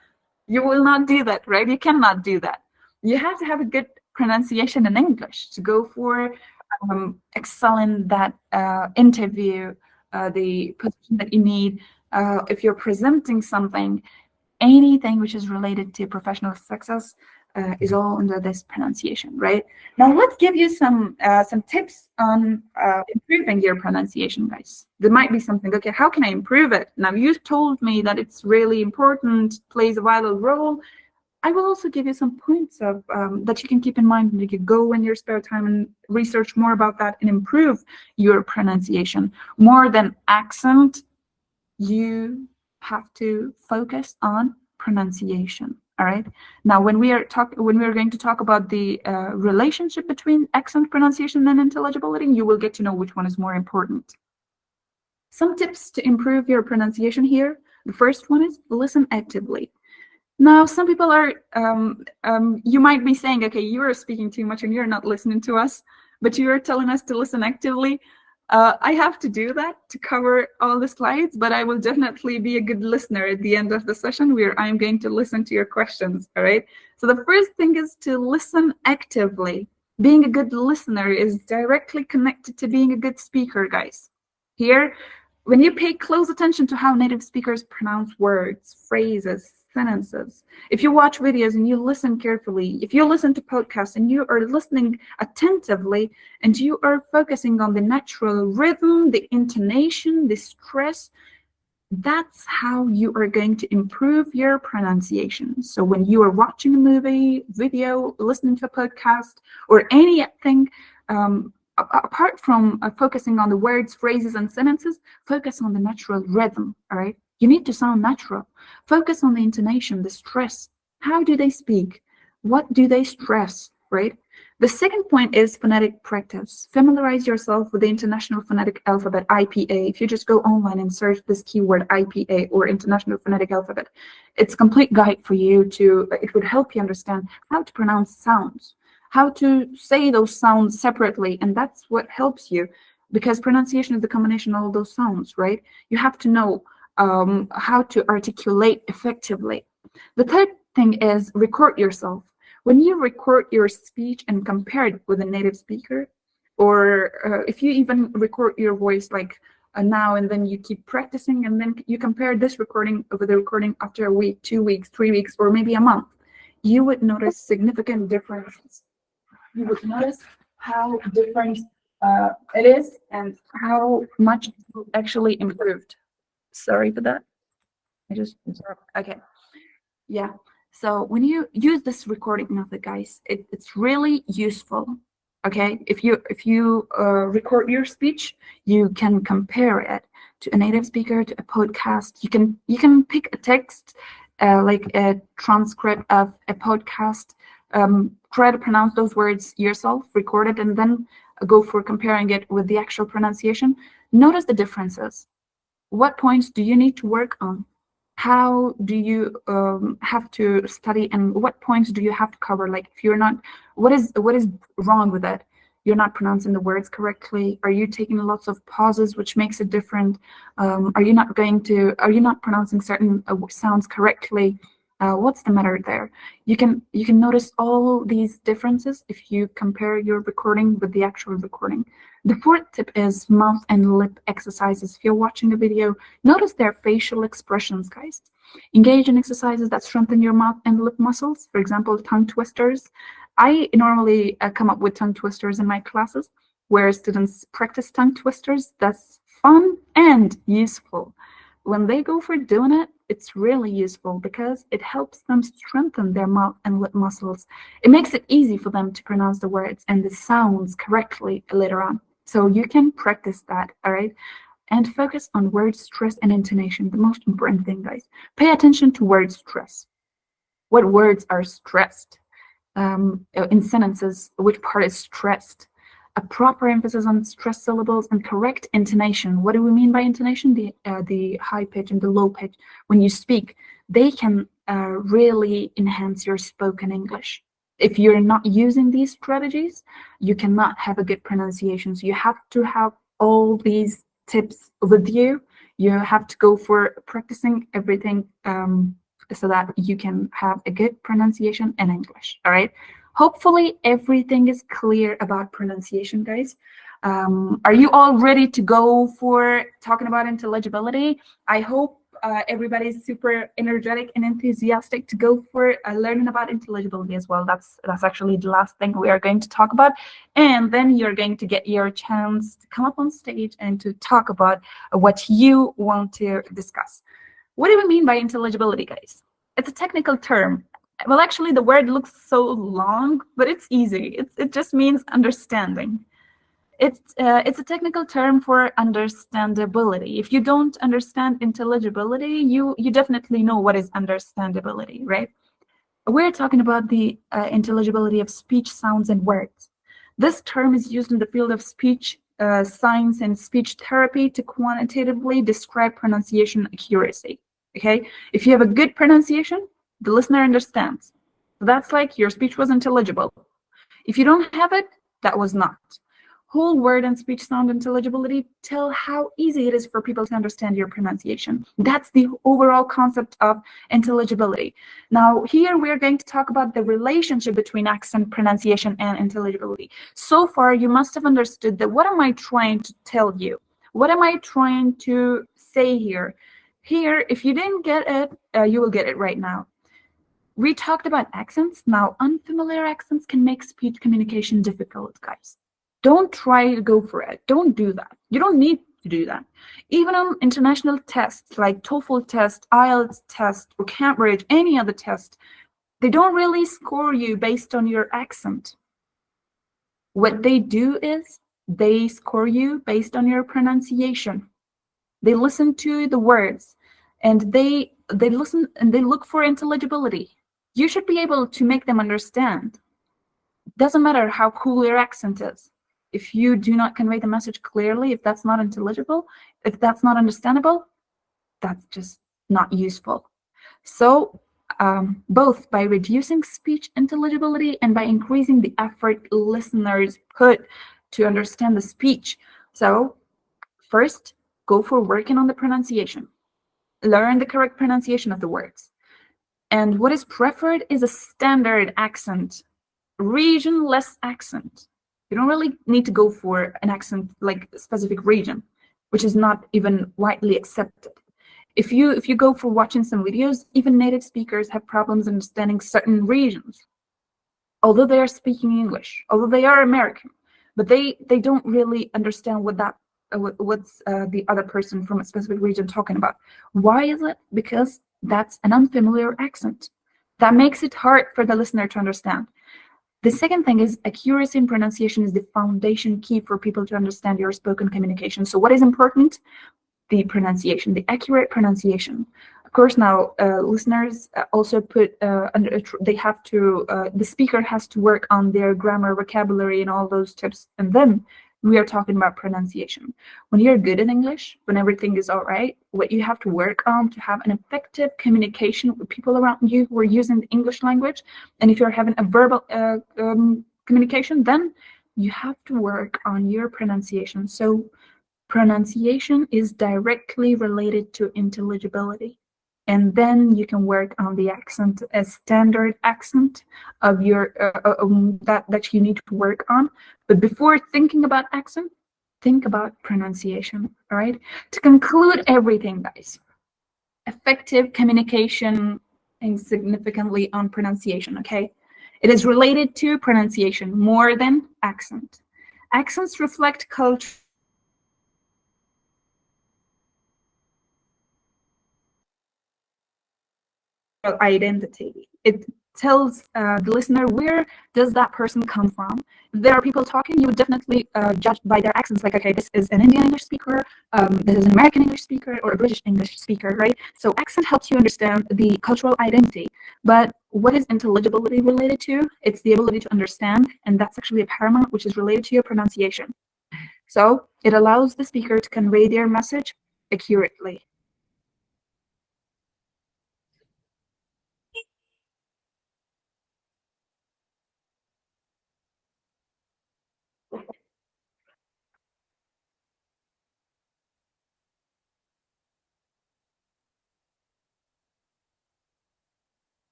You will not do that, right? You cannot do that. You have to have a good pronunciation in English to go for excelling that interview, the position that you need. If you're presenting something, anything which is related to professional success is all under this pronunciation, right? Now let's give you some tips on improving your pronunciation, guys. There might be something, okay, how can I improve it? Now you've told me that it's really important, plays a vital role. I will also give you some points of that you can keep in mind, and you can go in your spare time and research more about that and improve your pronunciation. More than accent, you have to focus on pronunciation. All right. Now, when we are going to talk about the relationship between accent, pronunciation, and intelligibility, you will get to know which one is more important. Some tips to improve your pronunciation here. The first one is listen actively. Now, some people are, you might be saying, okay, you are speaking too much and you're not listening to us, but you are telling us to listen actively. I have to do that to cover all the slides, but I will definitely be a good listener at the end of the session where I'm going to listen to your questions, all right? So the first thing is to listen actively. Being a good listener is directly connected to being a good speaker, guys. Here, when you pay close attention to how native speakers pronounce words, phrases, sentences, if you watch videos and you listen carefully, if you listen to podcasts and you are listening attentively and you are focusing on the natural rhythm, the intonation, the stress, that's how you are going to improve your pronunciation. So when you are watching a movie, video, listening to a podcast, or anything, apart from focusing on the words, phrases, and sentences, focus on the natural rhythm, all right? You need to sound natural. Focus on the intonation, the stress. How do they speak? What do they stress, right? The second point is phonetic practice. Familiarize yourself with the International Phonetic Alphabet, IPA. If you just go online and search this keyword IPA or International Phonetic Alphabet, it's a complete guide for you to, it would help you understand how to pronounce sounds, how to say those sounds separately, and that's what helps you, because pronunciation is the combination of all those sounds, right? You have to know how to articulate effectively. The third thing is record yourself. When you record your speech and compare it with a native speaker, or if you even record your voice like now and then you keep practicing, and then you compare this recording with the recording after a week, 2 weeks, 3 weeks, or maybe a month, you would notice significant differences. You would notice how different it is and how much it actually improved. Sorry for that. Okay. Yeah. So when you use this recording method, guys, it's really useful. Okay. If you record your speech, you can compare it to a native speaker, to a podcast. You can pick a text, like a transcript of a podcast. Try to pronounce those words yourself, record it, and then go for comparing it with the actual pronunciation. Notice the differences. What points do you need to work on? How do you have to study, and what points do you have to cover? Like, if you're not, what is wrong with that? You're not pronouncing the words correctly. Are you taking lots of pauses, which makes it different? Are you not pronouncing certain sounds correctly? What's the matter there? You can notice all these differences if you compare your recording with the actual recording. The fourth tip is mouth and lip exercises. If you're watching a video, notice their facial expressions, guys. Engage in exercises that strengthen your mouth and lip muscles. For example, tongue twisters. I normally come up with tongue twisters in my classes where students practice tongue twisters. That's fun and useful. When they go for doing it, it's really useful because it helps them strengthen their mouth and lip muscles. It makes it easy for them to pronounce the words and the sounds correctly later on. So you can practice that, all right? And focus on word stress and intonation, the most important thing, guys. Pay attention to word stress. What words are stressed? In sentences, which part is stressed? A proper emphasis on stressed syllables and correct intonation. What do we mean by intonation? The high pitch and the low pitch. When you speak, they can really enhance your spoken English. If you're not using these strategies, you cannot have a good pronunciation. So you have to have all these tips with you. You have to go for practicing everything so that you can have a good pronunciation in English, all right? Hopefully everything is clear about pronunciation, guys. Are you all ready to go for talking about intelligibility? I hope everybody's super energetic and enthusiastic to go for learning about intelligibility as well. That's actually the last thing we are going to talk about. And then you're going to get your chance to come up on stage and to talk about what you want to discuss. What do we mean by intelligibility, guys? It's a technical term. Well, actually, the word looks so long, but it's easy. It just means understanding. It's a technical term for understandability. If you don't understand intelligibility, you definitely know what is understandability, right? We're talking about the intelligibility of speech, sounds, and words. This term is used in the field of speech science and speech therapy to quantitatively describe pronunciation accuracy. Okay, if you have a good pronunciation, the listener understands. That's like your speech was intelligible. If you don't have it, that was not. Whole word and speech sound intelligibility tell how easy it is for people to understand your pronunciation. That's the overall concept of intelligibility. Now, here we're going to talk about the relationship between accent, pronunciation, and intelligibility. So far, you must have understood that what am I trying to tell you? What am I trying to say here? Here, if you didn't get it, you will get it right now. We talked about accents. Now, unfamiliar accents can make speech communication difficult, guys. Don't try to go for it. Don't do that. You don't need to do that. Even on international tests like TOEFL test, IELTS test, or Cambridge, any other test, they don't really score you based on your accent. What they do is they score you based on your pronunciation. They listen to the words, and they listen and they look for intelligibility. You should be able to make them understand. Doesn't matter how cool your accent is. If you do not convey the message clearly, if that's not intelligible, if that's not understandable, that's just not useful. So both by reducing speech intelligibility and by increasing the effort listeners put to understand the speech. So first, go for working on the pronunciation. Learn the correct pronunciation of the words. And what is preferred is a standard accent, region-less accent. You don't really need to go for an accent like a specific region, which is not even widely accepted. If you go for watching some videos, even native speakers have problems understanding certain regions, although they are speaking English, although they are American, but they don't really understand what's the other person from a specific region talking about. Why is it? Because that's an unfamiliar accent. That makes it hard for the listener to understand. The second thing is accuracy in pronunciation is the foundation key for people to understand your spoken communication. So what is important? The pronunciation, the accurate pronunciation. Of course, now listeners also put they have to the speaker has to work on their grammar, vocabulary, and all those tips, and then we are talking about pronunciation. When you're good in English, when everything is all right, what you have to work on to have an effective communication with people around you who are using the English language, and if you're having a verbal communication, then you have to work on your pronunciation. So pronunciation is directly related to intelligibility. And then you can work on the accent, a standard accent of your that you need to work on. But before thinking about accent, think about pronunciation. All right. To conclude everything, guys, effective communication and significantly on pronunciation. Okay, it is related to pronunciation more than accent. Accents reflect culture. Identity. It tells the listener, where does that person come from? If there are people talking, you would definitely judge by their accents, like, okay, this is an Indian English speaker, this is an American English speaker, or a British English speaker, right? So accent helps you understand the cultural identity. But what is intelligibility related to? It's the ability to understand, and that's actually a paramount, which is related to your pronunciation. So it allows the speaker to convey their message accurately.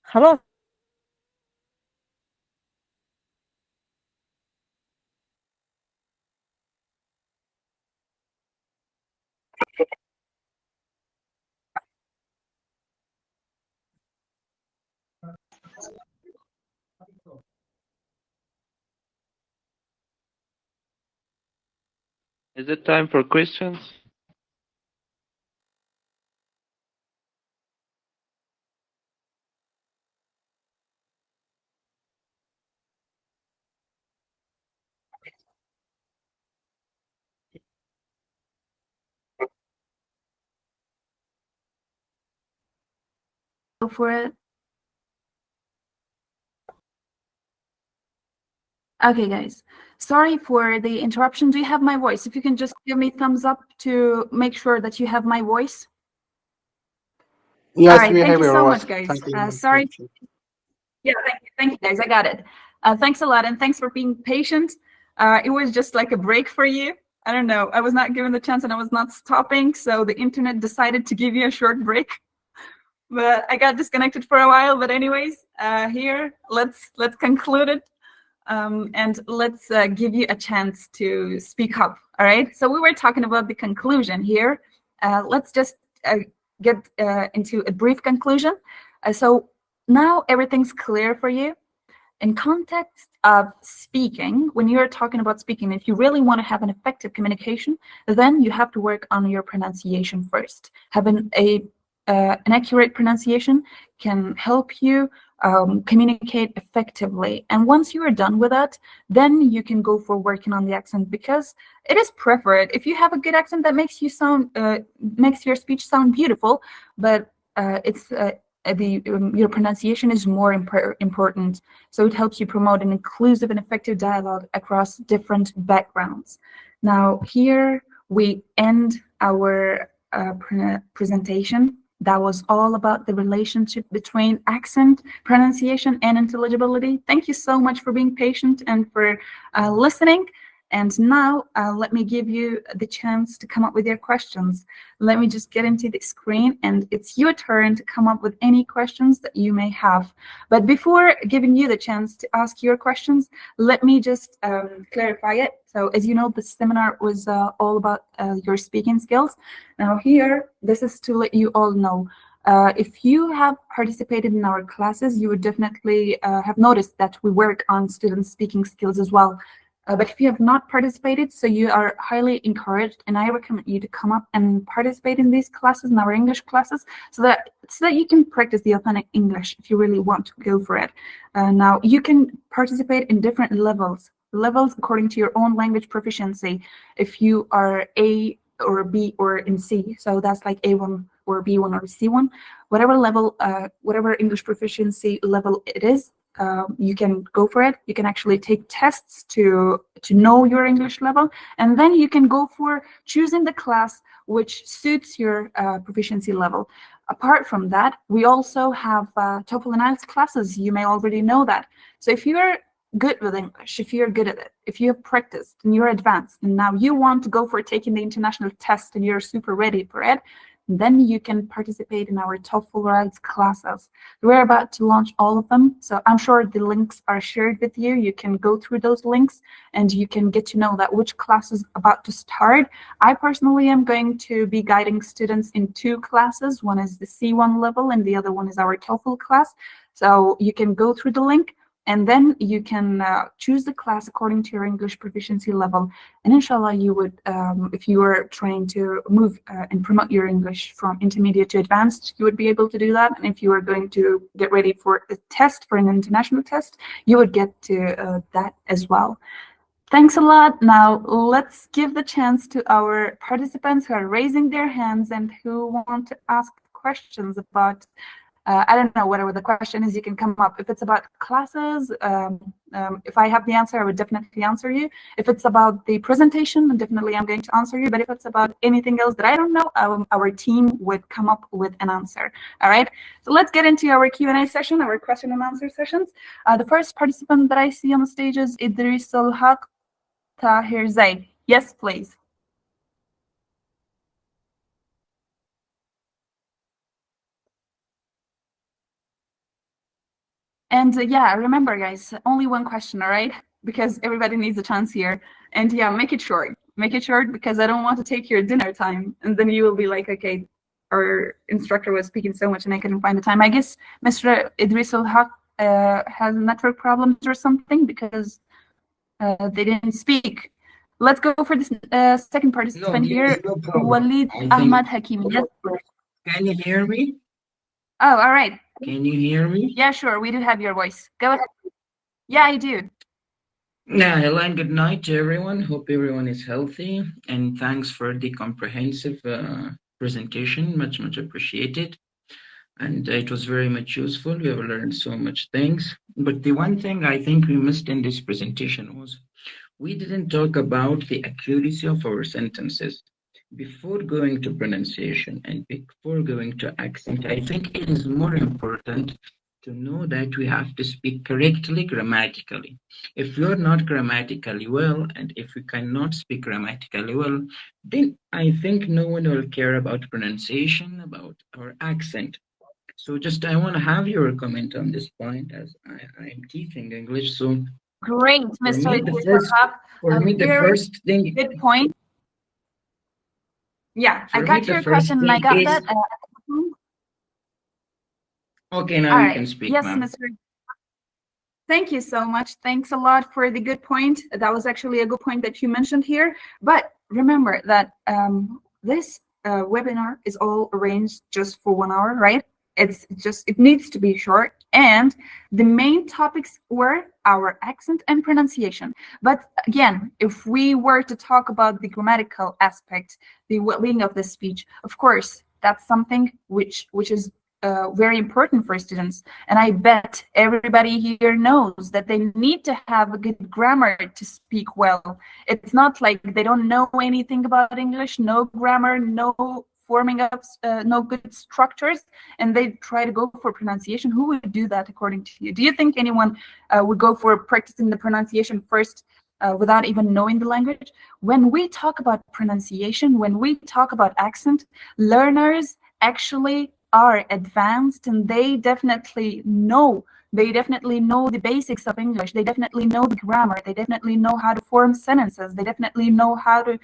خلاص. Is it time for questions? Go for it. Okay, guys. Sorry for the interruption. Do you have my voice? If you can just give me thumbs up to make sure that you have my voice. Yes, all right, we thank have you your so voice. much, guys. Thank you. Sorry. Yeah, thank you, guys. I got it. Thanks a lot, and thanks for being patient. It was just like a break for you. I don't know. I was not given the chance, and I was not stopping, so the internet decided to give you a short break. But I got disconnected for a while. But anyways, here, let's conclude it. And let's give you a chance to speak up. All right. So we were talking about the conclusion here. Let's just get into a brief conclusion. So now everything's clear for you. In context of speaking, when you're talking about speaking, if you really want to have an effective communication, then you have to work on your pronunciation first. Having a an accurate pronunciation can help you communicate effectively. And once you are done with that, then you can go for working on the accent, because it is preferred. If you have a good accent, that makes you sound makes your speech sound beautiful, but your pronunciation is more important. So it helps you promote an inclusive and effective dialogue across different backgrounds. Now here we end our presentation. That was all about the relationship between accent, pronunciation, and intelligibility. Thank you so much for being patient and for listening. And now let me give you the chance to come up with your questions. Let me just get into the screen, and it's your turn to come up with any questions that you may have. But before giving you the chance to ask your questions, let me just clarify it. So as you know, the seminar was all about your speaking skills. Now here, this is to let you all know, if you have participated in our classes, you would definitely have noticed that we work on students' speaking skills as well. But if you have not participated, so you are highly encouraged, and I recommend you to come up and participate in these classes, in our English classes, so that you can practice the authentic English if you really want to go for it. Now, you can participate in different levels according to your own language proficiency. If you are A or B or in C, so that's like A1 or B1 or C1, whatever level, whatever English proficiency level it is, you can go for it. You can actually take tests to know your English level, and then you can go for choosing the class which suits your proficiency level. Apart from that, we also have TOEFL and IELTS classes. You may already know that. So if you're good with English, if you're good at it, if you have practiced and you're advanced, and now you want to go for taking the international test and you're super ready for it, then you can participate in our TOEFL or IELTS classes. We're about to launch all of them, so I'm sure the links are shared with you. You can go through those links and you can get to know that which class is about to start. I personally am going to be guiding students in 2 classes. One is the C1 level and the other one is our TOEFL class. So you can go through the link, and then you can choose the class according to your English proficiency level. And inshallah, you would, if you are trying to move and promote your English from intermediate to advanced, you would be able to do that. And if you are going to get ready for a test, for an international test, you would get to that as well. Thanks a lot. Now, let's give the chance to our participants who are raising their hands and who want to ask questions about I don't know, whatever the question is, you can come up. If it's about classes, if I have the answer, I would definitely answer you. If it's about the presentation, then definitely I'm going to answer you. But if it's about anything else that I don't know, our team would come up with an answer. All right. So let's get into our Q&A session, our question and answer sessions. The first participant that I see on the stage is Idris Al-Haq Tahir Zaid. Yes, please. And yeah, remember, guys, only one question, all right? Because everybody needs a chance here. And yeah, make it short. Make it short, because I don't want to take your dinner time. And then you will be like, okay, our instructor was speaking so much and I couldn't find the time. I guess Mr. Idris Al-Haq has network problems or something, because they didn't speak. Let's go for this second participant here. No problem. Walid Ahmad Hakimi. Yes. Can you hear me? Oh, all right. Can you hear me? Yeah, sure. We do have your voice. Go ahead. Yeah, I do. Yeah, hello and good night to everyone. Hope everyone is healthy. And thanks for the comprehensive presentation. Much appreciated. And it was very much useful. We have learned so much things. But the one thing I think we missed in this presentation was we didn't talk about the accuracy of our sentences. Before going to pronunciation and before going to accent, I think it is more important to know that we have to speak correctly grammatically. If you're not grammatically well, and if we cannot speak grammatically well, then I think no one will care about pronunciation, about our accent. So just I want to have your comment on this point, as I'm teaching English. So Great, Mr. first thing. Good point. Yeah, I got your question and I got that. Okay, now you can speak, yes, ma'am. Mr. Thank you so much. Thanks a lot for the good point. That was actually a good point that you mentioned here. But remember that this webinar is all arranged just for 1 hour, right? It needs to be short, and the main topics were our accent and pronunciation. But again, if we were to talk about the grammatical aspect, the well-being of the speech, of course, that's something which is very important for students. And I bet everybody here knows that they need to have a good grammar to speak well. It's not like they don't know anything about English, no grammar, no forming up, no good structures, and they try to go for pronunciation. Who would do that according to you? Do you think anyone would go for practicing the pronunciation first without even knowing the language? When we talk about pronunciation, when we talk about accent, learners actually are advanced, and they definitely know the basics of English. They definitely know the grammar. They definitely know how to form sentences. They definitely know how to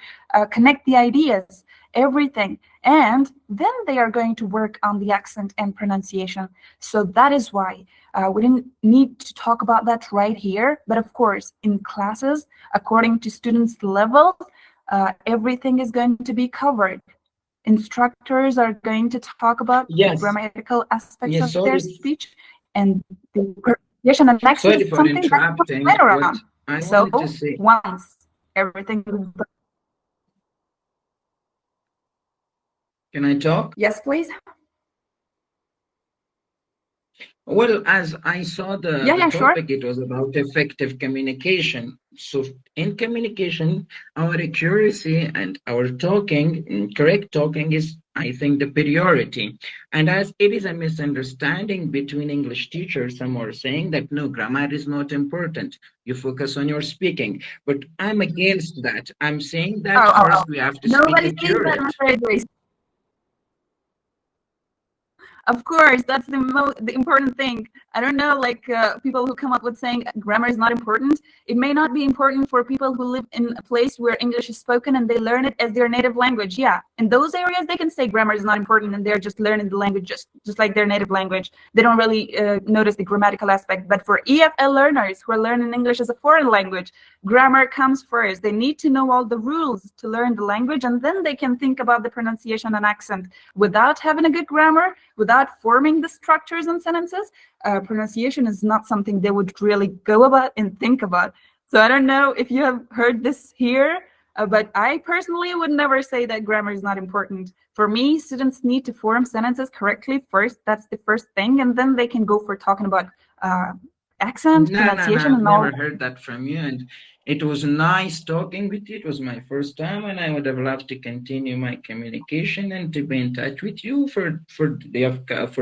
connect the ideas, everything. And then they are going to work on the accent and pronunciation. So that is why we didn't need to talk about that right here. But of course, in classes, according to students' level, everything is going to be covered. Instructors are going to talk about the grammatical aspects of their speech, and the pronunciation and accent is something that's later on. So once everything is done. Can I talk? Yes, please. Well, as I saw the topic, it was about effective communication. So in communication, our accuracy and our talking, correct talking is, I think, the priority. And as it is a misunderstanding between English teachers, some are saying that no, grammar is not important. You focus on your speaking. But I'm against that. I'm saying that first we have to speak accurate. Of course, that's the important thing. I don't know, like people who come up with saying grammar is not important. It may not be important for people who live in a place where English is spoken and they learn it as their native language. Yeah, in those areas, they can say grammar is not important and they're just learning the language just like their native language. They don't really notice the grammatical aspect. But for EFL learners who are learning English as a foreign language, grammar comes first. They need to know all the rules to learn the language, and then they can think about the pronunciation and accent. Without having a good grammar, without forming the structures and sentences, pronunciation is not something they would really go about and think about. So I don't know if you have heard this here, but I personally would never say that grammar is not important. For me, students need to form sentences correctly first. That's the first thing, and then they can go for talking about accent, pronunciation, and all. I've never heard that from you, and it was nice talking with you. It was my first time, and I would have loved to continue my communication and to be in touch with you for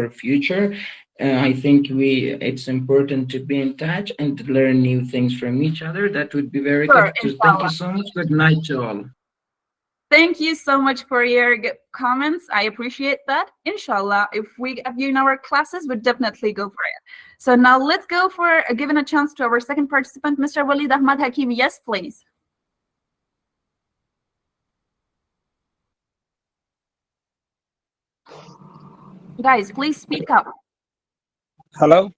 future. I think it's important to be in touch and to learn new things from each other. That would be very good. So thank you so much. Good night to all. Thank you so much for your comments. I appreciate that. Inshallah, if we have you in our classes, we'd definitely go for it. So now let's go for giving a chance to our second participant, Mr. Walid Ahmad Hakim. Yes, please. Guys, please speak up. Hello?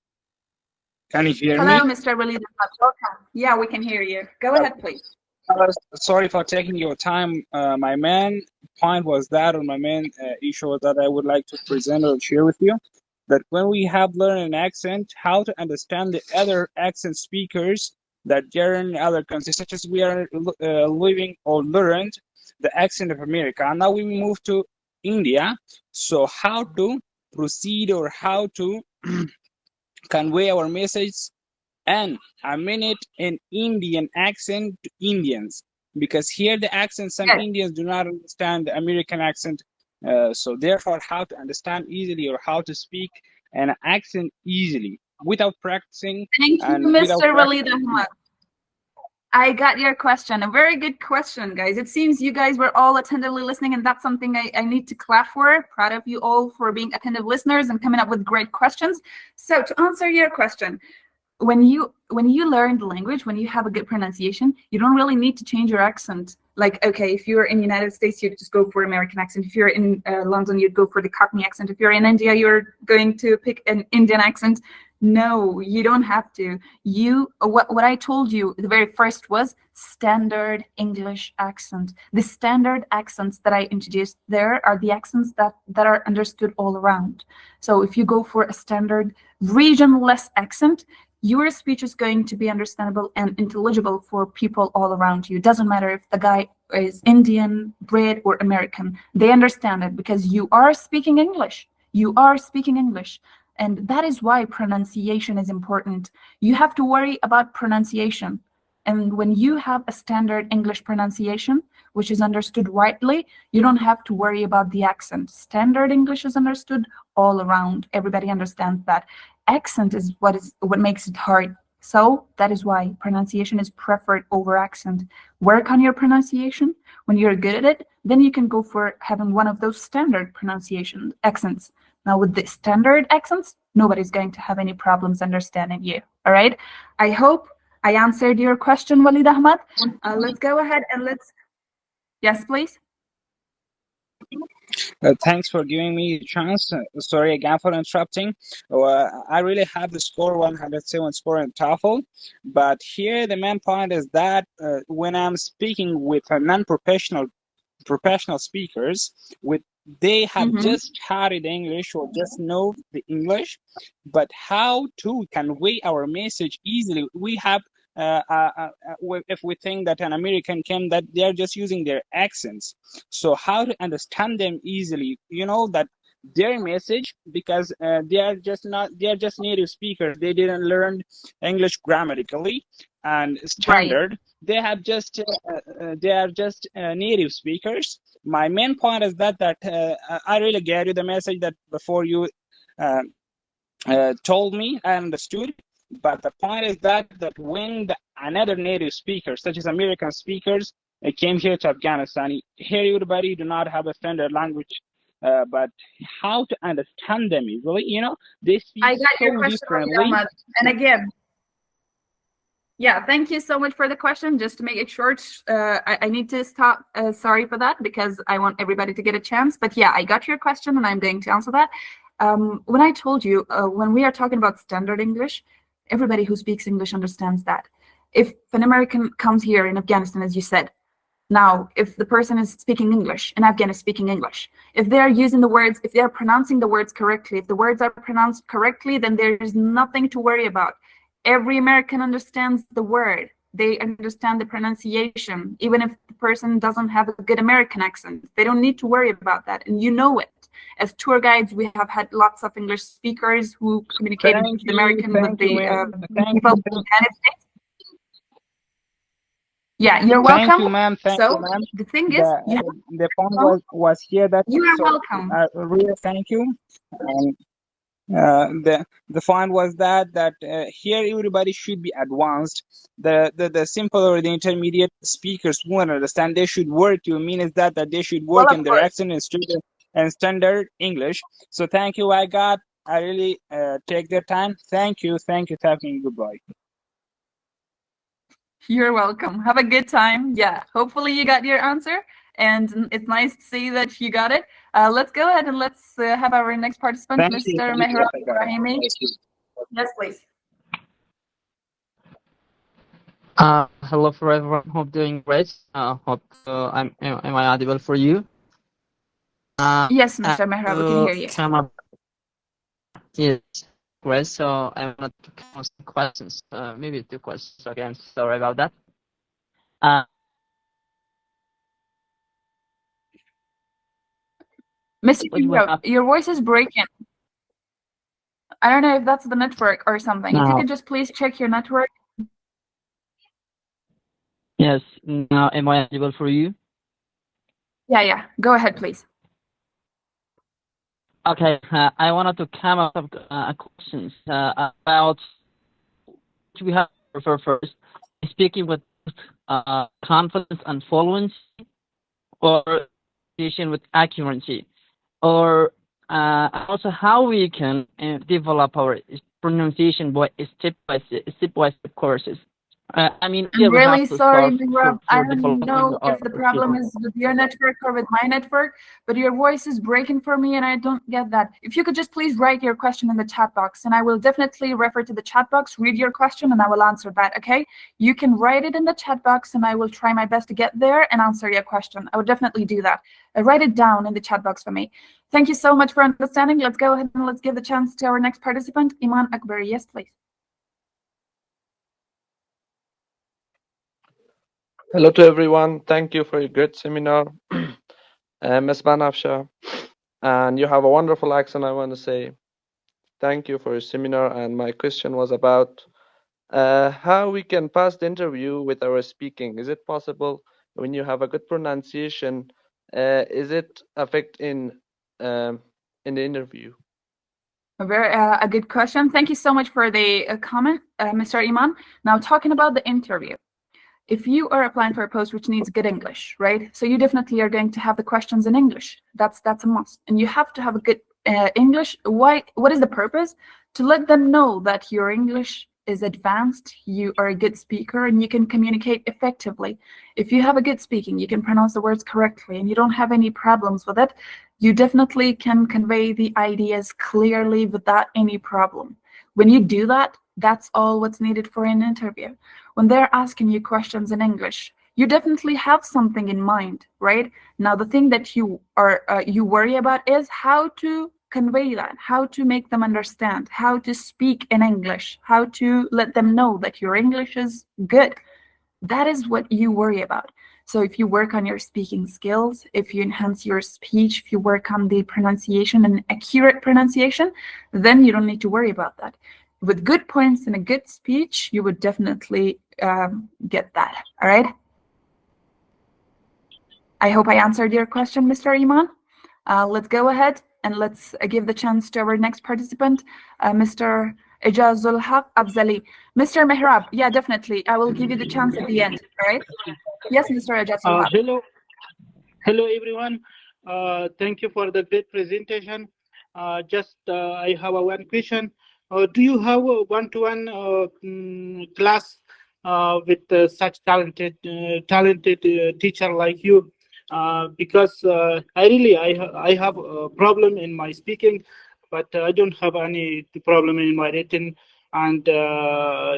Can you hear me? Hello, Mr. Walid Ahmad. Welcome. Yeah, we can hear you. Go ahead, please. Sorry for taking your time. My main point was that, or my main issue that I would like to present or share with you, that when we have learned an accent, how to understand the other accent speakers that they're in other countries, such as we are living or learned the accent of America. And now we move to India. So how to proceed or how to convey our message and a minute in Indian accent to Indians, because here the accent, some Indians do not understand the American accent. So therefore, how to understand easily or how to speak an accent easily without practicing. Thank you, Mr. Walid Ahmad. I got your question. A very good question, guys. It seems you guys were all attentively listening, and that's something I need to clap for. Proud of you all for being attentive listeners and coming up with great questions. So to answer your question, when you learn the language, when you have a good pronunciation, you don't really need to change your accent. Like, okay, if you're in the United States, you just go for American accent. If you're in London, you'd go for the Cockney accent. If you're in India, you're going to pick an Indian accent. No, you don't have to. What I told you, the very first was standard English accent. The standard accents that I introduced there are the accents that are understood all around. So if you go for a standard region-less accent, your speech is going to be understandable and intelligible for people all around you. It doesn't matter if the guy is Indian, Brit, or American. They understand it because you are speaking English. You are speaking English. And that is why pronunciation is important. You have to worry about pronunciation. And when you have a standard English pronunciation, which is understood widely, you don't have to worry about the accent. Standard English is understood all around. Everybody understands that. Accent is what makes it hard. So that is why pronunciation is preferred over accent. Work on your pronunciation. When you're good at it, then you can go for having one of those standard pronunciation accents. Now with the standard accents, nobody's going to have any problems understanding you. All right. I hope I answered your question, Walid Ahmad. Let's go ahead and yes, please. Thanks for giving me a chance. Sorry again for interrupting. I really have the score 107 score in TOEFL, but here the main point is that when I'm speaking with a professional speakers, they have just studied English or just know the English, but how to convey our message easily. We have if we think that an American came, that they are just using their accents. So how to understand them easily, that their message, because they are just native speakers. They didn't learn English grammatically and standard. Right. They are just native speakers. My main point is that I really get you the message that before you told me, I understood. But the point is that when another native speaker, such as American speakers, came here to Afghanistan, here everybody do not have a standard language, but how to understand them easily, they speak so differently. And again, yeah, thank you so much for the question. Just to make it short, I need to stop. Sorry for that, because I want everybody to get a chance. But yeah, I got your question and I'm going to answer that. When I told you, when we are talking about standard English, everybody who speaks English understands that. If an American comes here in Afghanistan, as you said, now, if the person is speaking English and Afghan is speaking English, if they're using the words, if they're pronouncing the words correctly, if the words are pronounced correctly, then there's nothing to worry about. Every American understands the word. They understand the pronunciation, even if the person doesn't have a good American accent. They don't need to worry about that, and you know it. As tour guides, we have had lots of English speakers who communicated with the American, with the people in the United States. Yeah, you're welcome. Thank you, ma'am. So the thing is, the point was here that you are welcome. Really, thank you. The point was that here everybody should be advanced. The simple or the intermediate speakers won't understand. They should work. You mean is that they should work in their accent and standard English. So thank you. I really take their time. Thank you. Goodbye. You're welcome. Have a good time. Yeah, hopefully you got your answer, and it's nice to see that you got it. Let's go ahead and let's have our next participant, Mr. Mehrab Ibrahimi. Yes, please. Hello for everyone. Hope doing great. Hope am I audible for you? Yes, Mr. Mehrab, we can hear you. Yes, great. So I want to come with some questions. Maybe 2 questions again. Sorry about that. Mr. Mehrab, your voice is breaking. I don't know if that's the network or something. If you could just please check your network. Yes. Now, am I audible for you? Yeah. Go ahead, please. Okay. I wanted to come up with questions about what we have to refer first. Speaking with confidence and fluency, or with accuracy, or also how we can develop our pronunciation by step-by-step courses. I mean, I'm here we really have to sorry, start Mihrab. I don't developing know our if the problem skills. is with your network or with my network, but your voice is breaking for me and I don't get that. If you could just please write your question in the chat box, and I will definitely refer to the chat box, read your question, and I will answer that, okay? You can write it in the chat box and I will try my best to get there and answer your question. I would definitely do that. Write it down in the chat box for me. Thank you so much for understanding. Let's go ahead and let's give the chance to our next participant, Iman Akbar. Yes, please. Hello to everyone. Thank you for your great seminar, Ms. Bנفشه. And you have a wonderful accent. I want to say thank you for your seminar. And my question was about how we can pass the interview with our speaking. Is it possible when you have a good pronunciation? Is it affect in the interview? A good question. Thank you so much for the comment, Mr. Iman. Now, talking about the interview. If you are applying for a post which needs good English, right? So you definitely are going to have the questions in English. That's a must. And you have to have a good English. Why? What is the purpose? To let them know that your English is advanced, you are a good speaker, and you can communicate effectively. If you have a good speaking, you can pronounce the words correctly, and you don't have any problems with it, you definitely can convey the ideas clearly without any problem. When you do that, that's all what's needed for an interview. When they're asking you questions in English, you definitely have something in mind, right? Now, the thing that you worry about is how to convey that, how to make them understand, how to speak in English, how to let them know that your English is good. That is what you worry about. So if you work on your speaking skills, if you enhance your speech, if you work on the pronunciation and accurate pronunciation, then you don't need to worry about that. With good points and a good speech, you would definitely get that. All right. I hope I answered your question, Mr. Iman. Let's go ahead and let's give the chance to our next participant, Mr. Ijazul Haq Abzali. Mr. Mihrab, yeah, definitely. I will give you the chance at the end. All right. Yes, Mr. Ijazul Haq. Hello, everyone. Thank you for the great presentation. I have one question. Do you have a one-to-one class with such talented teacher like you? Because I have a problem in my speaking, but I don't have any problem in my written and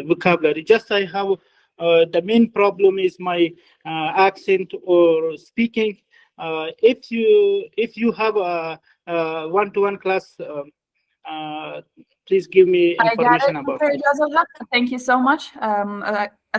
vocabulary. Just I have the main problem is my accent or speaking. If you have a one-to-one class, please give me information about it. Thank you so much.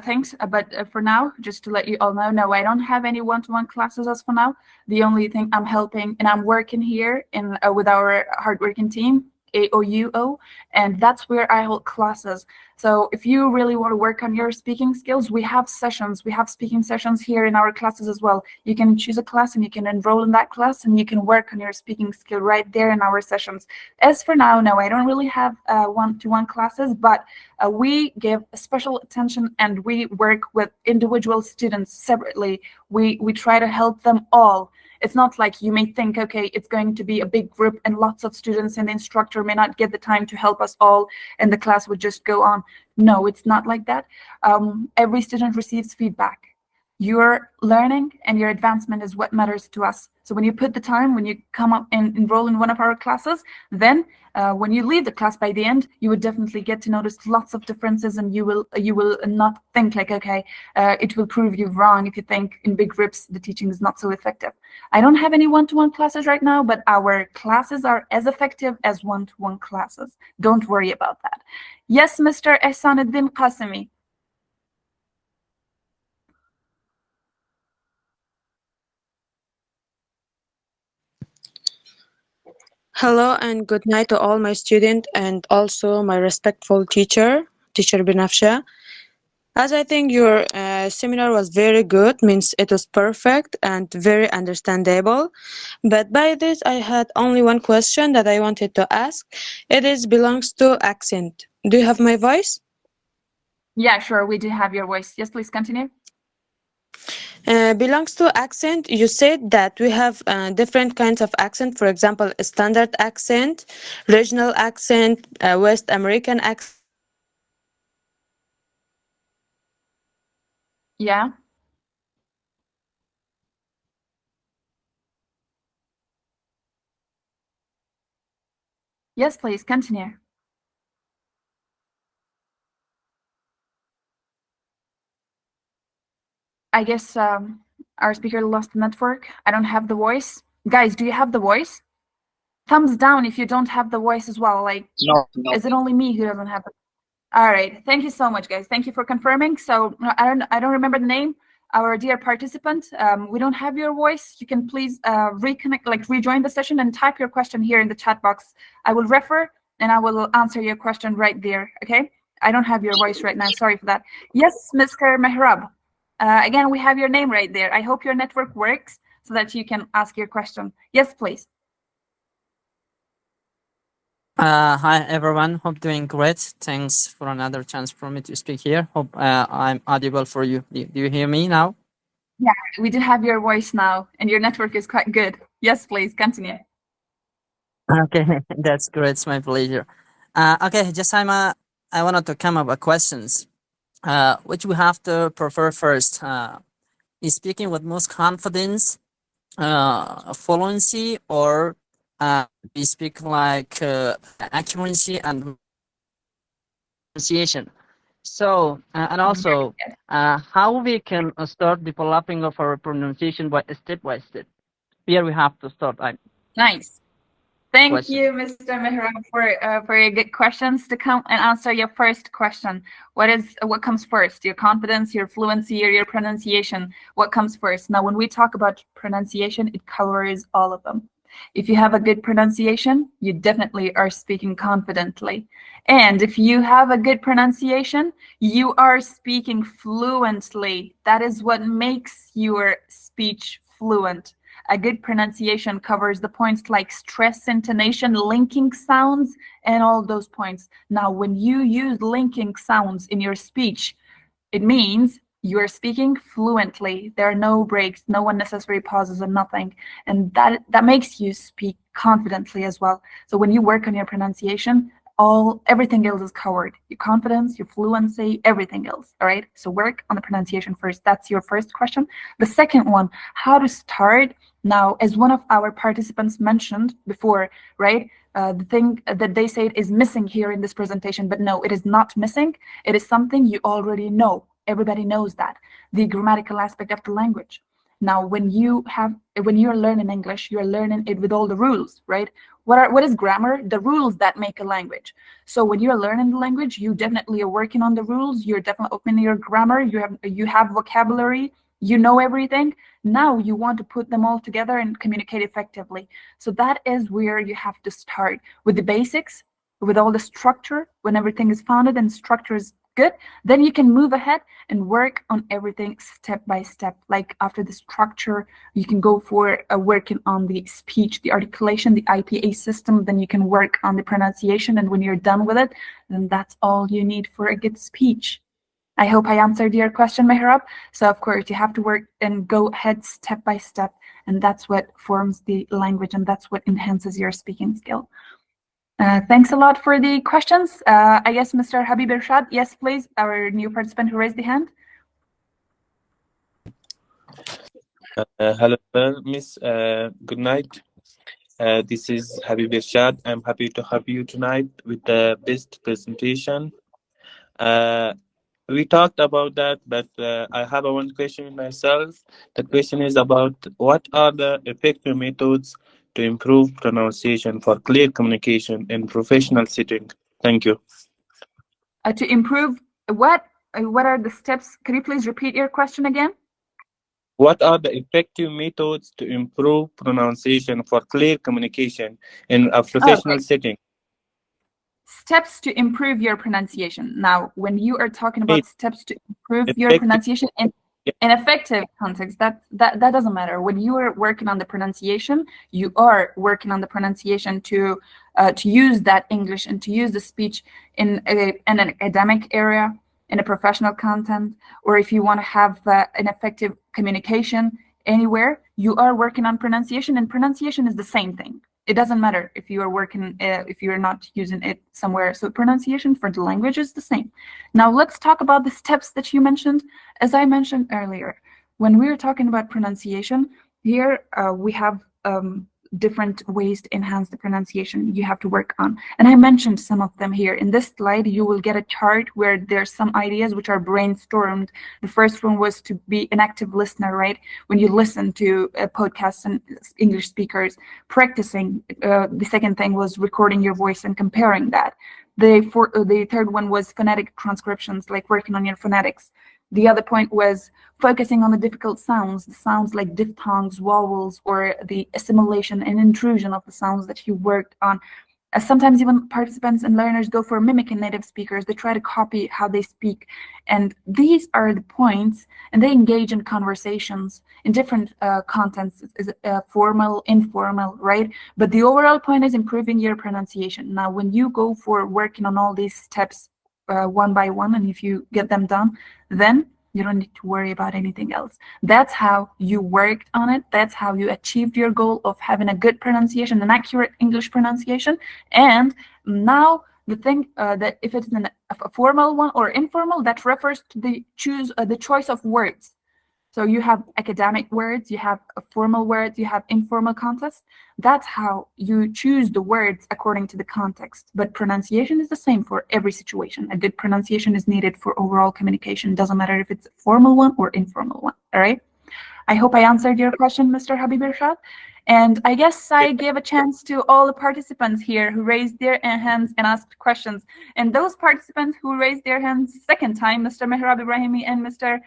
Thanks, but for now, just to let you all know, no, I don't have any one-to-one classes as for now. The only thing I'm helping and I'm working here in with our hardworking team, AOUO, and that's where I hold classes. So if you really want to work on your speaking skills, we have sessions. We have speaking sessions here in our classes as well. You can choose a class and you can enroll in that class and you can work on your speaking skill right there in our sessions. As for now, no, I don't really have one-to-one classes, but we give special attention and we work with individual students separately. We try to help them all. It's not like you may think, okay, it's going to be a big group and lots of students and the instructor may not get the time to help us all and the class would just go on. No, it's not like that. Every student receives feedback. Your learning and your advancement is what matters to us. So when you put the time, when you come up and enroll in one of our classes, then when you leave the class by the end, you would definitely get to notice lots of differences and you will not think like, okay, it will prove you wrong if you think in big groups the teaching is not so effective. I don't have any one-to-one classes right now, but our classes are as effective as one-to-one classes. Don't worry about that. Yes, Mr. Ehsanuddin Qasimi. Hello and good night to all my students and also my respectful teacher Bنفشه. As I think your seminar was very good, means it was perfect and very understandable. But by this, I had only one question that I wanted to ask. It is belongs to accent. Do you have my voice? Yeah, sure. We do have your voice. Yes, please continue. Belongs to accent. You said that we have different kinds of accent. For example, a standard accent, regional accent, West American accent. Yeah. Yes, please continue. I guess our speaker lost the network. I don't have the voice. Guys, do you have the voice? Thumbs down if you don't have the voice as well. Like, No. is it only me who doesn't have it? All right. Thank you so much, guys. Thank you for confirming. So I don't remember the name. Our dear participant, we don't have your voice. You can please rejoin the session and type your question here in the chat box. I will refer and I will answer your question right there. Okay. I don't have your voice right now. Sorry for that. Yes, Mr. Mehrab. Again, we have your name right there. I hope your network works so that you can ask your question. Yes, please. Hi everyone, hope doing great. Thanks for another chance for me to speak here. Hope I'm audible for you. Do you hear me now? Yeah, we do have your voice now and your network is quite good. Yes, please continue. Okay, that's great. It's my pleasure. Okay, just I wanted to come up with questions. Which we have to prefer first? Is speaking with most confidence, fluency, or we speak like accuracy and pronunciation. So, and also, how we can start developing of our pronunciation by step. Here we have to start. Nice. Thank Question. you, Mr. Mehrab, for your good questions. To come and answer your first question, what comes first? Your confidence, your fluency, or your pronunciation? What comes first? Now, when we talk about pronunciation, it covers all of them. If you have a good pronunciation, you definitely are speaking confidently. And if you have a good pronunciation, you are speaking fluently. That is what makes your speech fluent. A good pronunciation covers the points like stress, intonation, linking sounds, and all those points. Now, when you use linking sounds in your speech, it means you are speaking fluently. There are no breaks, no unnecessary pauses, and nothing. And that makes you speak confidently as well. So when you work on your pronunciation, everything else is covered. Your confidence, your fluency, everything else. All right. So work on the pronunciation first. That's your first question. The second one, how to start. Now, as one of our participants mentioned before, right? The thing that they said is missing here in this presentation, but no, it is not missing. It is something you already know. Everybody knows that. The grammatical aspect of the language. Now, when you're learning English, you're learning it with all the rules, right? What is grammar? The rules that make a language. So when you're learning the language, you definitely are working on the rules. You're definitely opening your grammar. You have vocabulary. You know everything. Now you want to put them all together and communicate effectively. So that is where you have to start with the basics, with all the structure. When everything is founded and structure is good, then you can move ahead and work on everything step by step. Like after the structure, you can go for working on the speech, the articulation, the IPA system. Then you can work on the pronunciation. And when you're done with it, then that's all you need for a good speech. I hope I answered your question, Mehrab. So of course, you have to work and go ahead step by step. And that's what forms the language. And that's what enhances your speaking skill. Thanks a lot for the questions. I guess Mr. Habib Irshad, yes, please, our new participant who raised the hand. Hello, Miss. Good night. This is Habib Irshad. I'm happy to have you tonight with the best presentation. We talked about that, but I have one question myself. The question is about what are the effective methods to improve pronunciation for clear communication in professional setting? Thank you. To improve what are the steps? Can you please repeat your question again? What are the effective methods to improve pronunciation for clear communication in a professional setting? Steps to improve your pronunciation. Now, when you are talking about steps to improve your pronunciation in effective context, that doesn't matter. When you are working on the pronunciation, you are working on the pronunciation to use that English and to use the speech in an academic area, in a professional content, or if you want to have an effective communication anywhere, you are working on pronunciation, and pronunciation is the same thing. It doesn't matter if you are working, if you're not using it somewhere. So pronunciation for the language is the same. Now let's talk about the steps that you mentioned. As I mentioned earlier, when we were talking about pronunciation, here we have different ways to enhance the pronunciation you have to work on. And I mentioned some of them here. In this slide, you will get a chart where there's some ideas which are brainstormed. The first one was to be an active listener, right? When you listen to podcasts and English speakers, practicing. The second thing was recording your voice and comparing that. The third one was phonetic transcriptions, like working on your phonetics. The other point was focusing on the difficult sounds, the sounds like diphthongs, vowels, or the assimilation and intrusion of the sounds that you worked on. Sometimes even participants and learners go for mimicking native speakers. They try to copy how they speak. And these are the points, and they engage in conversations in different contents, formal, informal, right? But the overall point is improving your pronunciation. Now, when you go for working on all these steps one by one, and if you get them done, then you don't need to worry about anything else. That's how you worked on it. That's how you achieved your goal of having a good pronunciation, an accurate English pronunciation. And now the thing that if it's a formal one or informal, that refers to the choice of words. So you have academic words, you have formal words, you have informal context. That's how you choose the words according to the context. But pronunciation is the same for every situation. A good pronunciation is needed for overall communication. Doesn't matter if it's a formal one or informal one. All right. I hope I answered your question, Mr. Habib Irshad. And I guess I gave a chance to all the participants here who raised their hands and asked questions. And those participants who raised their hands second time, Mr. Mehrab Ibrahimi and Mr.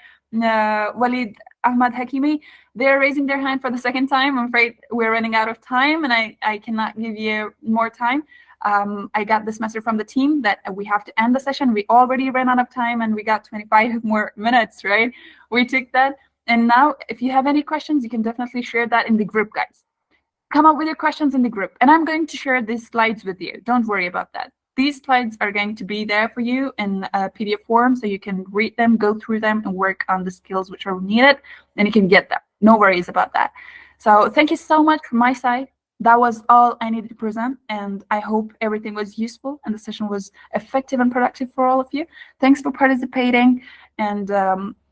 Walid Ahmad Hakimi, they're raising their hand for the second time. I'm afraid we're running out of time, and I cannot give you more time. I got this message from the team that we have to end the session. We already ran out of time, and we got 25 more minutes, right? We took that. And now, if you have any questions, you can definitely share that in the group, guys. Come up with your questions in the group. And I'm going to share these slides with you. Don't worry about that. These slides are going to be there for you in a PDF form, so you can read them, go through them, and work on the skills which are needed, and you can get them. No worries about that. So thank you so much from my side. That was all I needed to present, and I hope everything was useful and the session was effective and productive for all of you. Thanks for participating, and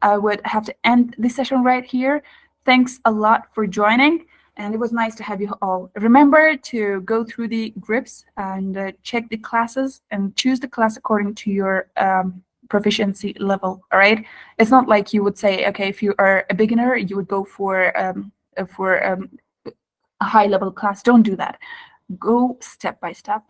I would have to end the session right here. Thanks a lot for joining. And it was nice to have you all. Remember to go through the groups and check the classes and choose the class according to your proficiency level, all right? It's not like you would say, okay, if you are a beginner, you would go for a high-level class. Don't do that. Go step by step.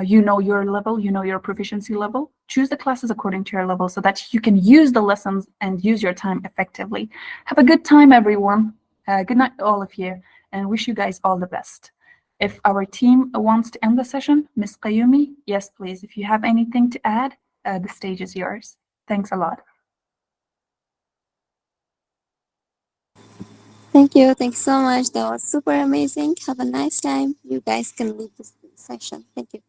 You know your level, you know your proficiency level. Choose the classes according to your level so that you can use the lessons and use your time effectively. Have a good time, everyone. Good night to all of you, and wish you guys all the best. If our team wants to end the session, Ms. Qayyumi, yes, please. If you have anything to add, the stage is yours. Thanks a lot. Thank you. Thanks so much. That was super amazing. Have a nice time. You guys can leave this session. Thank you.